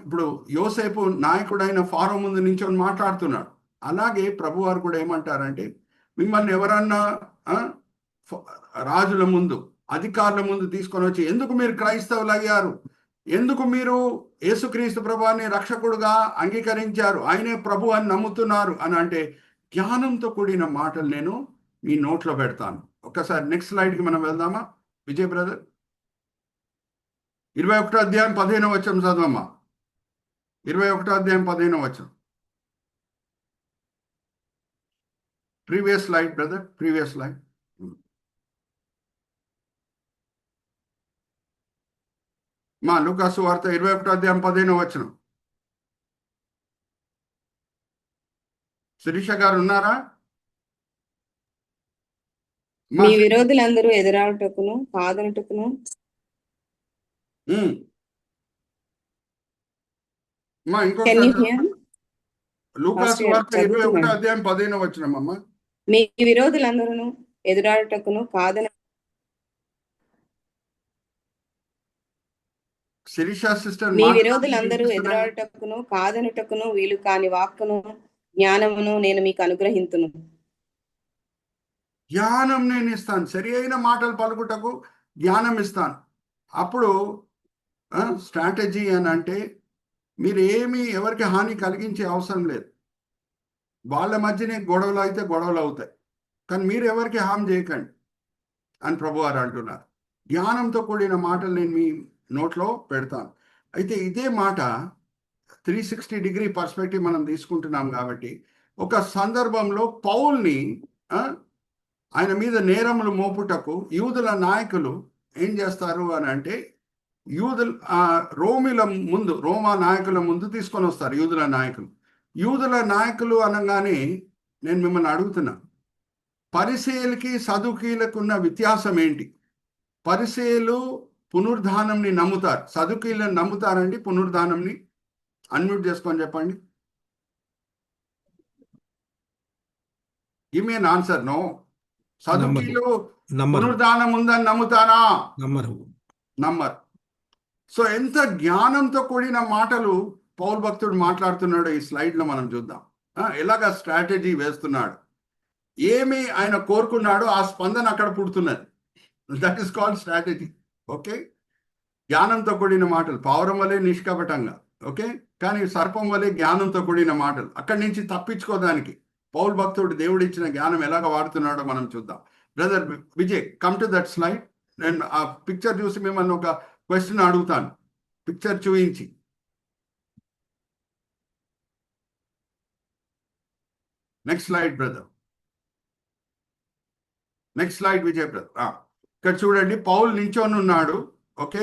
ఇప్పుడు యోసేపు నాయకుడైన ఫారో ముందు నించొని మాట్లాడుతున్నాడు. అలాగే ప్రభువారు కూడా ఏమంటారంటే, మిమ్మల్ని ఎవరన్నా రాజుల ముందు, అధికారుల ముందు తీసుకొని వచ్చి, ఎందుకు మీరు క్రైస్తవులు అయ్యారు, ఎందుకు మీరు యేసుక్రీస్తు ప్రభువాన్ని రక్షకుడుగా అంగీకరించారు, ఆయనే ప్రభు అని నమ్ముతున్నారు అని అంటే, జ్ఞానంతో కూడిన మాటలు నేను మీ నోట్లో పెడతాను. ఒక్కసారి నెక్స్ట్ స్లైడ్కి మనం వెళ్దామా Vijay brother? 21:15 చదవమ్మా. 21:15. Previous slide brother, previous slide. మా లూకాసు వార్త 21:15. శిరీష గారు ఉన్నారా? మీ విరోధులందరూ ఎదురాడుటకును కాదనుటకును. లూకాసు వార్త 21:15 అమ్మా. మీ విరోధులందరూ ఎదురాడుటకును కాదన శిరీష సిస్టర్, మీ విరోధులందరూ ఎదురాడుటకును కాదనుటకును వీలు కాని వాక్కును జ్ఞానమును నేను మీకు అనుగ్రహింతును. జ్ఞానం నేను ఇస్తాను, సరి అయిన మాటలు పలుకుటకు జ్ఞానం ఇస్తాను. అప్పుడు స్ట్రాటజీ అని అంటే, మీరు ఏమి ఎవరికి హాని కలిగించే అవసరం లేదు. వాళ్ళ మధ్యనే గొడవలు అయితే గొడవలు అవుతాయి, కానీ మీరు ఎవరికి హాని చేయకండి అని ప్రభువారు అంటున్నారు. జ్ఞానంతో కూడిన మాటలు నేను మీ నోట్లో పెడతాను. అయితే ఇదే మాట 360 పర్స్పెక్టివ్ మనం తీసుకుంటున్నాం కాబట్టి, ఒక సందర్భంలో పౌల్ని ఆయన మీద నేరములు మోపుటకు యూదుల నాయకులు ఏం చేస్తారు అని అంటే, రోమా నాయకుల ముందు తీసుకొని వస్తారు యూదుల నాయకులు అనగానే నేను మిమ్మల్ని అడుగుతున్నా, పరిసయ్యులకి సదుకీలకు ఉన్న వ్యత్యాసం ఏంటి? పరిసయ్యులు పునరుద్ధానంని నమ్ముతారు, సదుకీలను నమ్ముతారండి పునరుద్ధానంని? అన్మ్యూట్ చేసుకొని చెప్పండి. Give me an answer. No. సదుకీలు పునరుద్ధానం ఉందని నమ్ముతారా? నమ్మరు. సో ఎంత జ్ఞానంతో కూడిన మాటలు పౌలు భక్తుడు మాట్లాడుతున్నాడో ఈ స్లైడ్లో మనం చూద్దాం. ఎలాగ స్ట్రాటజీ వేస్తున్నాడు, ఏమి ఆయన కోరుకున్నాడో ఆ స్పందన అక్కడ పుడుతున్నది. That is called strategy. Okay, జ్ఞానంతో కూడిన మాటలు, పావురం వలె నిష్కపటంగా, ఓకే, కానీ సర్పం వలె జ్ఞానంతో కూడిన మాటలు. అక్కడి నుంచి తప్పించుకోవడానికి పౌలు భక్తుడు దేవుడిచ్చిన జ్ఞానం ఎలాగ వాడుతున్నాడో మనం చూద్దాం. Brother Vijay, come to that slide. నేను ఆ పిక్చర్ చూసి మిమ్మల్ని ఒక క్వశ్చన్ అడుగుతాను, పిక్చర్ చూపించి. Next slide brother, next slide Vijay brother. ఇక్కడ చూడండి, పౌల్ నించొని ఉన్నాడు. Okay,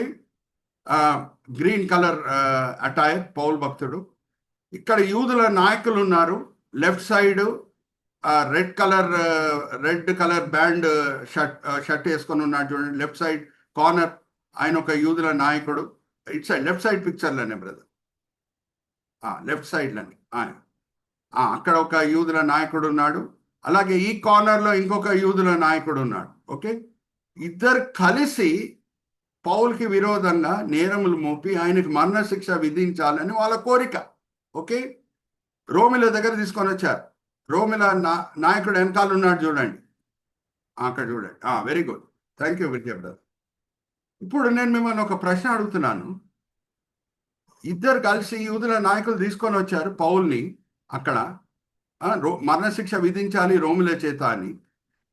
green colour attire, Paul భక్తుడు. ఇక్కడ యూదుల నాయకులు ఉన్నారు. Left side red colour band shirt వేసుకొని ఉన్నాడు చూడండి. లెఫ్ట్ సైడ్ కార్నర్ ఆయన ఒక యూదుల నాయకుడు. ఇట్ సైడ్ లెఫ్ట్ సైడ్ పిక్చర్లోనే బ్రదర్, లెఫ్ట్ సైడ్లోనే ఆయన. అక్కడ ఒక యూదుల నాయకుడు ఉన్నాడు. అలాగే ఈ కార్నర్లో ఇంకొక యూదుల నాయకుడు ఉన్నాడు. ఓకే, ఇద్దరు కలిసి పౌల్కి విరోధంగా నేరములు మోపి ఆయనకు మరణశిక్ష విధించాలని వాళ్ళ కోరిక. ఓకే, రోమిల దగ్గర తీసుకొని వచ్చారు. రోమిల నాయకుడు వెనకాల ఉన్నాడు చూడండి, అక్కడ చూడండి. Very good, thank you Vijay brother. ఇప్పుడు నేను మిమ్మల్ని ఒక ప్రశ్న అడుగుతున్నాను. ఇద్దరు కలిసి యూదుల నాయకులు తీసుకొని వచ్చారు పౌల్ని, అక్కడ మరణశిక్ష విధించాలి రోమిల చేత అని.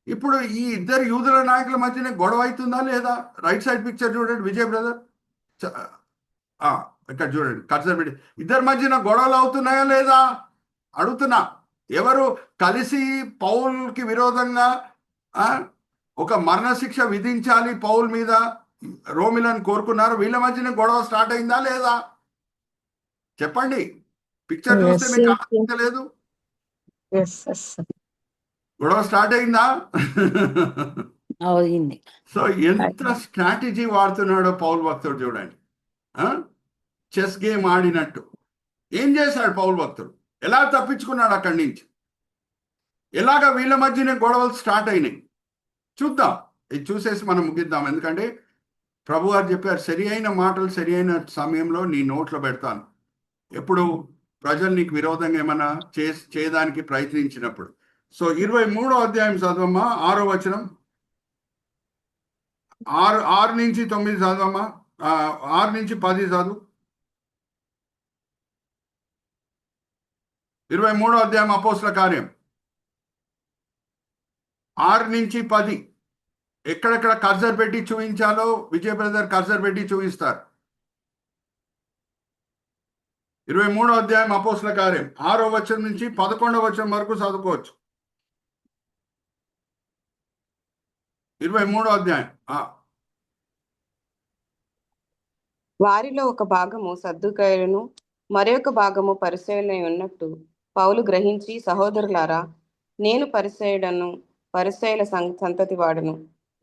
ఇప్పుడు ఈ ఇద్దరు యూదుల నాయకుల మధ్యన గొడవ అవుతుందా లేదా? రైట్ సైడ్ పిక్చర్ చూడండి విజయ్ బ్రదర్, ఇక్కడ చూడండి, కర్సర్ పెట్టి. ఇద్దరి మధ్యన గొడవలు అవుతున్నాయా లేదా అడుగుతున్నా. ఎవరు కలిసి పౌల్కి విరోధంగా ఒక మరణశిక్ష విధించాలి పౌల్ మీద రోమిలను కోరుకున్నారు? వీళ్ళ మధ్యన గొడవ స్టార్ట్ అయిందా లేదా చెప్పండి. పిక్చర్ చూస్తే మీకు అర్థం లేదు, గొడవ స్టార్ట్ అయిందా? సో ఎంత స్ట్రాటజీ వాడుతున్నాడో పౌల్ భక్తుడు చూడండి. చెస్ గేమ్ ఆడినట్టు ఏం చేశాడు పౌల్ భక్తుడు, ఎలా తప్పించుకున్నాడు అక్కడి నుంచి, ఎలాగ వీళ్ళ మధ్యనే గొడవలు స్టార్ట్ అయినాయి చూద్దాం. ఇది చూసేసి మనం ముగిద్దాం. ఎందుకంటే ప్రభు గారు చెప్పారు, సరి అయిన మాటలు సరి అయిన సమయంలో నీ నోట్లో పెడతాను. ఎప్పుడు ప్రజలు నీకు విరోధంగా ఏమైనా చేయడానికి ప్రయత్నించినప్పుడు. సో 23వ అధ్యాయం చదవమ్మా, 6వ వచనం, 6 నుంచి 9 చదవమ్మా, 6 నుంచి 10 చదువు. 23వ అధ్యాయం అపోస్తల కార్యం 6 నుంచి 10. ఎక్కడెక్కడ కర్సర్ పెట్టి చూపించాలో విజయ్ బ్రదర్ కర్సర్ పెట్టి చూపిస్తారు. 23వ అధ్యాయం అపోస్తల కార్యం 6వ వచనం నుంచి 11వ వచనం వరకు చదువుకోవచ్చు. 23వ అధ్యాయం. వారిలో ఒక భాగము సద్దుకాయులను మరొక భాగము పరిసయ్యులై ఉన్నట్టు పౌలు గ్రహించి, సహోదరులారా, నేను పరిసయ్యుడను, పరిసయ్యుల సంతతి వాడను.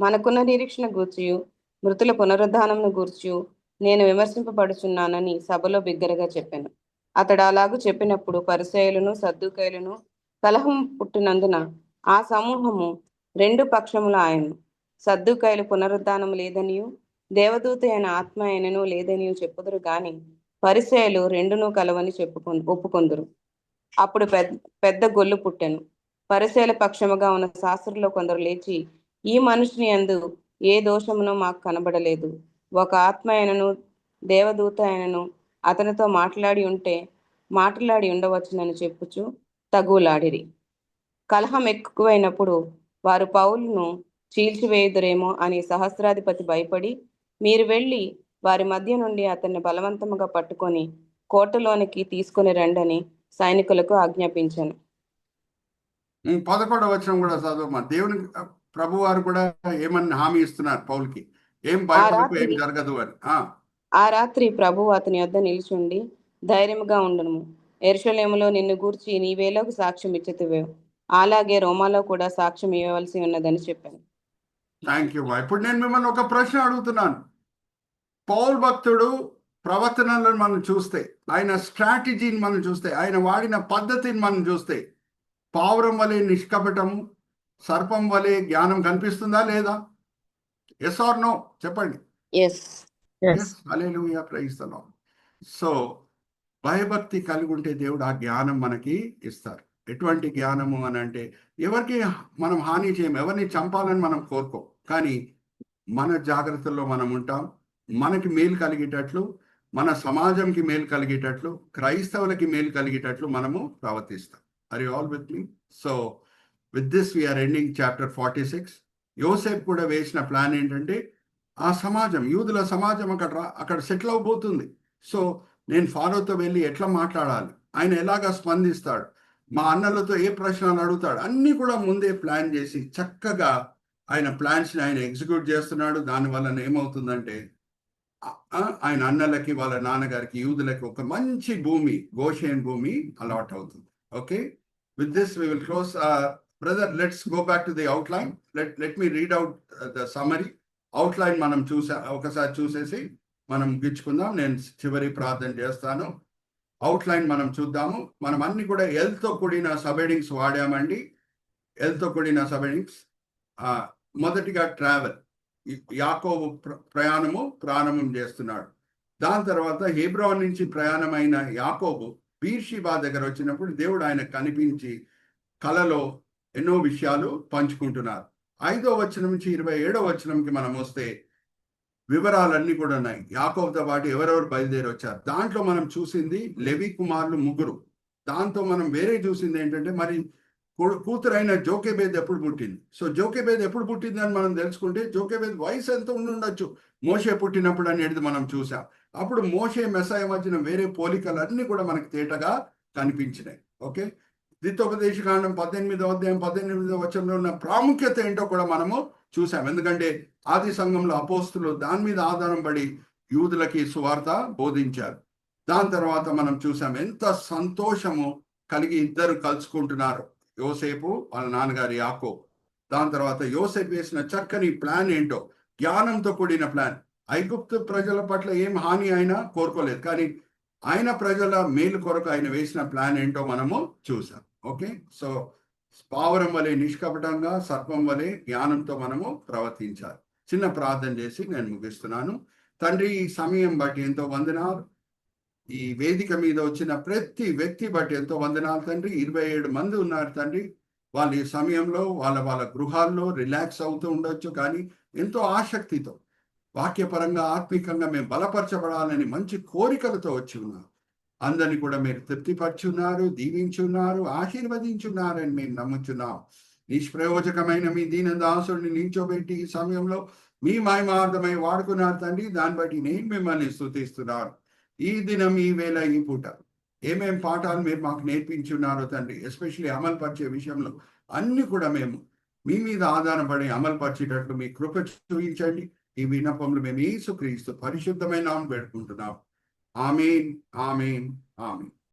మనకున్న నిరీక్షణ గూర్చియు మృతుల పునరుద్ధానమును గూర్చియు నేను విమర్శింపబడుచున్నానని సభలో బిగ్గరగా చెప్పాను. అతడు అలాగూ చెప్పినప్పుడు పరిసయ్యులను సద్దుకాయులను కలహం పుట్టినందున ఆ సమూహము 2 పక్షముల ఆయను. సద్దుకాయులు పునరుద్ధానం లేదనియు దేవదూత అయిన ఆత్మ అయినను లేదనియు చెప్పుదురు గాని పరిసయ్యులు రెండును కలవని ఒప్పుకొందురు. అప్పుడు పెద్ద గొల్లు పుట్టెను. పరిసయ్యుల పక్షముగా ఉన్న శాస్త్రుల్లో కొందరు లేచి, ఈ మనుషుని యందు ఏ దోషమునో మాకు కనబడలేదు. ఒక ఆత్మ అయినను దేవదూత అయినను అతనితో మాట్లాడి ఉండవచ్చునని చెప్పుచు తగులాడిరి. కలహం ఎక్కువైనప్పుడు వారు పౌలును చీల్చివేయుదురేమో అని సహస్రాధిపతి భయపడి, మీరు వెళ్ళి వారి మధ్య నుండి అతన్ని బలవంతముగా పట్టుకొని కోటలోనికి తీసుకొని రండని సైనికులకు ఆజ్ఞాపించాను. 11వ వచనం కూడా చదువు. దేవుని ప్రభు వారు కూడా ఏమని హామీ ఇస్తున్నారు పౌల్కి, ఏం భయపడకు, ఏం జరగదు అని. ఆ రాత్రి ప్రభు అతని వద్ద నిలిచుండి, ధైర్యముగా ఉండును, యెరూషలేములో నిన్ను గూర్చి నీవేలకు సాక్ష్యం ఇచ్చితివే, అలాగే రోమాలో కూడా సాక్ష్యం ఇవ్వవలసి ఉన్నదని చెప్పాను. Thank you. ఇప్పుడు నేను మిమ్మల్ని ఒక ప్రశ్న అడుగుతున్నాను. పౌల్ భక్తుడు ప్రవర్తనలను మనం చూస్తే, ఆయన స్ట్రాటజీని మనం చూస్తే, ఆయన వాడిన పద్ధతిని మనం చూస్తే, పావురం వలె నిష్కపటము, సర్పం వలె జ్ఞానం కనిపిస్తుందా లేదా? ఎస్ ఆర్ నో చెప్పండి. Yes. Hallelujah, praise the Lord. So భయభక్తి కలిగి ఉంటే దేవుడు ఆ జ్ఞానం మనకి ఇస్తారు. ఎటువంటి జ్ఞానము అని అంటే, ఎవరికి మనం హాని చేయము, ఎవరిని చంపాలని మనం కోరుకోం, కానీ మన జాగ్రత్తల్లో మనం ఉంటాం. మనకి మేలు కలిగేటట్లు, మన సమాజంకి మేలు కలిగేటట్లు, క్రైస్తవులకి మేలు కలిగేటట్లు మనము ప్రవర్తిస్తాం. Are you all with me? So with this we are ending chapter 46. యోసేపు కూడా వేసిన ప్లాన్ ఏంటంటే, ఆ సమాజం, యూదుల సమాజం అక్కడ సెటిల్ అవబోతుంది. సో నేను ఫారోతో వెళ్ళి ఎట్లా మాట్లాడాలి, ఆయన ఎలాగా స్పందిస్తాడు, మా అన్నలతో ఏ ప్రశ్నలు అడుగుతాడు, అన్నీ కూడా ముందే ప్లాన్ చేసి చక్కగా ఆయన ప్లాన్స్ని ఆయన ఎగ్జిక్యూట్ చేస్తున్నాడు. దానివల్ల ఏమవుతుందంటే ఆయన అన్నలకి, వాళ్ళ నాన్నగారికి, యూదులకి ఒక మంచి భూమి, గోషేన్ భూమి అలాట్ అవుతుంది. Okay, with this we will close. Brother, let's go back to the outline. Let me read out the summary. Outline మనం ఒకసారి చూసేసి మనం గిచ్చుకుందాం. నేను చివరి ప్రార్థన చేస్తాను. అవుట్లైన్ మనం చూద్దాము. మనం అన్ని కూడా ఎల్తో కూడిన సబెడింగ్స్ వాడామండి. ఎల్తో కూడిన సబెడింగ్స్. మొదటిగా ట్రావెల్, యాకోబు ప్రారంభం చేస్తున్నాడు. దాని తర్వాత హెబ్రోన్ నుంచి ప్రయాణమైన యాకోబు బీర్షిబా దగ్గర వచ్చినప్పుడు దేవుడు ఆయన కనిపించి కలలో ఎన్నో విషయాలు పంచుకుంటున్నారు. 5వ వచనం నుంచి 27వ వచనంకి మనం వస్తే వివరాలన్నీ కూడా ఉన్నాయి. యాకోబుతో పాటు ఎవరెవరు బయలుదేరి వచ్చారు. దాంట్లో మనం చూసింది లెవి కుమారులు 3. దాంతో మనం వేరే చూసింది ఏంటంటే, మరి కూతురైన జోకెబేద్ ఎప్పుడు పుట్టింది. సో జోకెబేద్ ఎప్పుడు పుట్టింది అని మనం తెలుసుకుంటే, జోకెబేద్ వయసు ఎంత ఉండొచ్చు మోషే పుట్టినప్పుడు అనేది మనం చూసాం. అప్పుడు మోషే మెస్సయ మధ్యన వేరే పోలికలు అన్నీ కూడా మనకి తేటగా కనిపించినాయి. ఓకే, ద్వితోపదేశకాండం 18వ అధ్యాయం 18వ వచనంలో ఉన్న ప్రాముఖ్యత ఏంటో కూడా మనము చూసాం. ఎందుకంటే ఆది సంఘంలో అపోస్తులు దాని మీద ఆధారం పడి యూదులకి సువార్త బోధించారు. దాని తర్వాత మనం చూసాం ఎంత సంతోషము కలిగి ఇద్దరు కలుసుకుంటున్నారు, యోసేపు వాళ్ళ నాన్నగారి యాకోబు. దాని తర్వాత యోసేపు వేసిన చక్కని ప్లాన్ ఏంటో, జ్ఞానంతో కూడిన ప్లాన్. ఐగుప్తు ప్రజల పట్ల ఏం హాని అయినా కోరుకోలేదు, కానీ ఆయన ప్రజల మేలు కొరకు ఆయన వేసిన ప్లాన్ ఏంటో మనము చూసాం. ఓకే, సో పావురం వలె నిష్కపటంగా, సర్పం వలె జ్ఞానంతో మనము ప్రవర్తించాలి. చిన్న ప్రార్థన చేసి నేను ముగిస్తున్నాను. తండ్రి, ఈ సమయం బట్టి ఎంతో వందనాలు. ఈ వేదిక మీద వచ్చిన ప్రతి వ్యక్తి బట్టి ఎంతో వందనాలు తండ్రి. 27 మంది ఉన్నారు తండ్రి. వాళ్ళు ఈ సమయంలో వాళ్ళ గృహాల్లో రిలాక్స్ అవుతూ ఉండొచ్చు, కానీ ఎంతో ఆసక్తితో వాక్యపరంగా, ఆత్మికంగా మేము బలపరచబడాలని మంచి కోరికలతో వచ్చి ఉన్నారు. అందరినీ కూడా మీరు తృప్తిపరుచున్నారు, దీవించున్నారు, ఆశీర్వదించున్నారని మేము నమ్ముచున్నాం. నిష్ప్రయోజకమైన మీ దీన దాసుడిని నిల్చోబెట్టి ఈ సమయంలో మీ మహిమార్థమై వాడుకున్నారు తండ్రి. దాన్ని బట్టి నేను మిమ్మల్ని స్తుతిస్తున్నాను. ఈ దినం, ఈ వేళ, ఈ పూట ఏమేం పాఠాలు మీరు మాకు నేర్పించున్నారో తండ్రి, ఎస్పెషల్లీ అమలుపరిచే విషయంలో అన్ని కూడా మేము మీ మీద ఆధారపడి అమలుపరిచేటట్లు మీ కృప చూపించండి. ఈ విన్నపములు మేము యేసుక్రీస్తు పరిశుద్ధమైన నామమున వేడుకుంటున్నాం. ఆమేన్, ఆమేన్, ఆమేన్.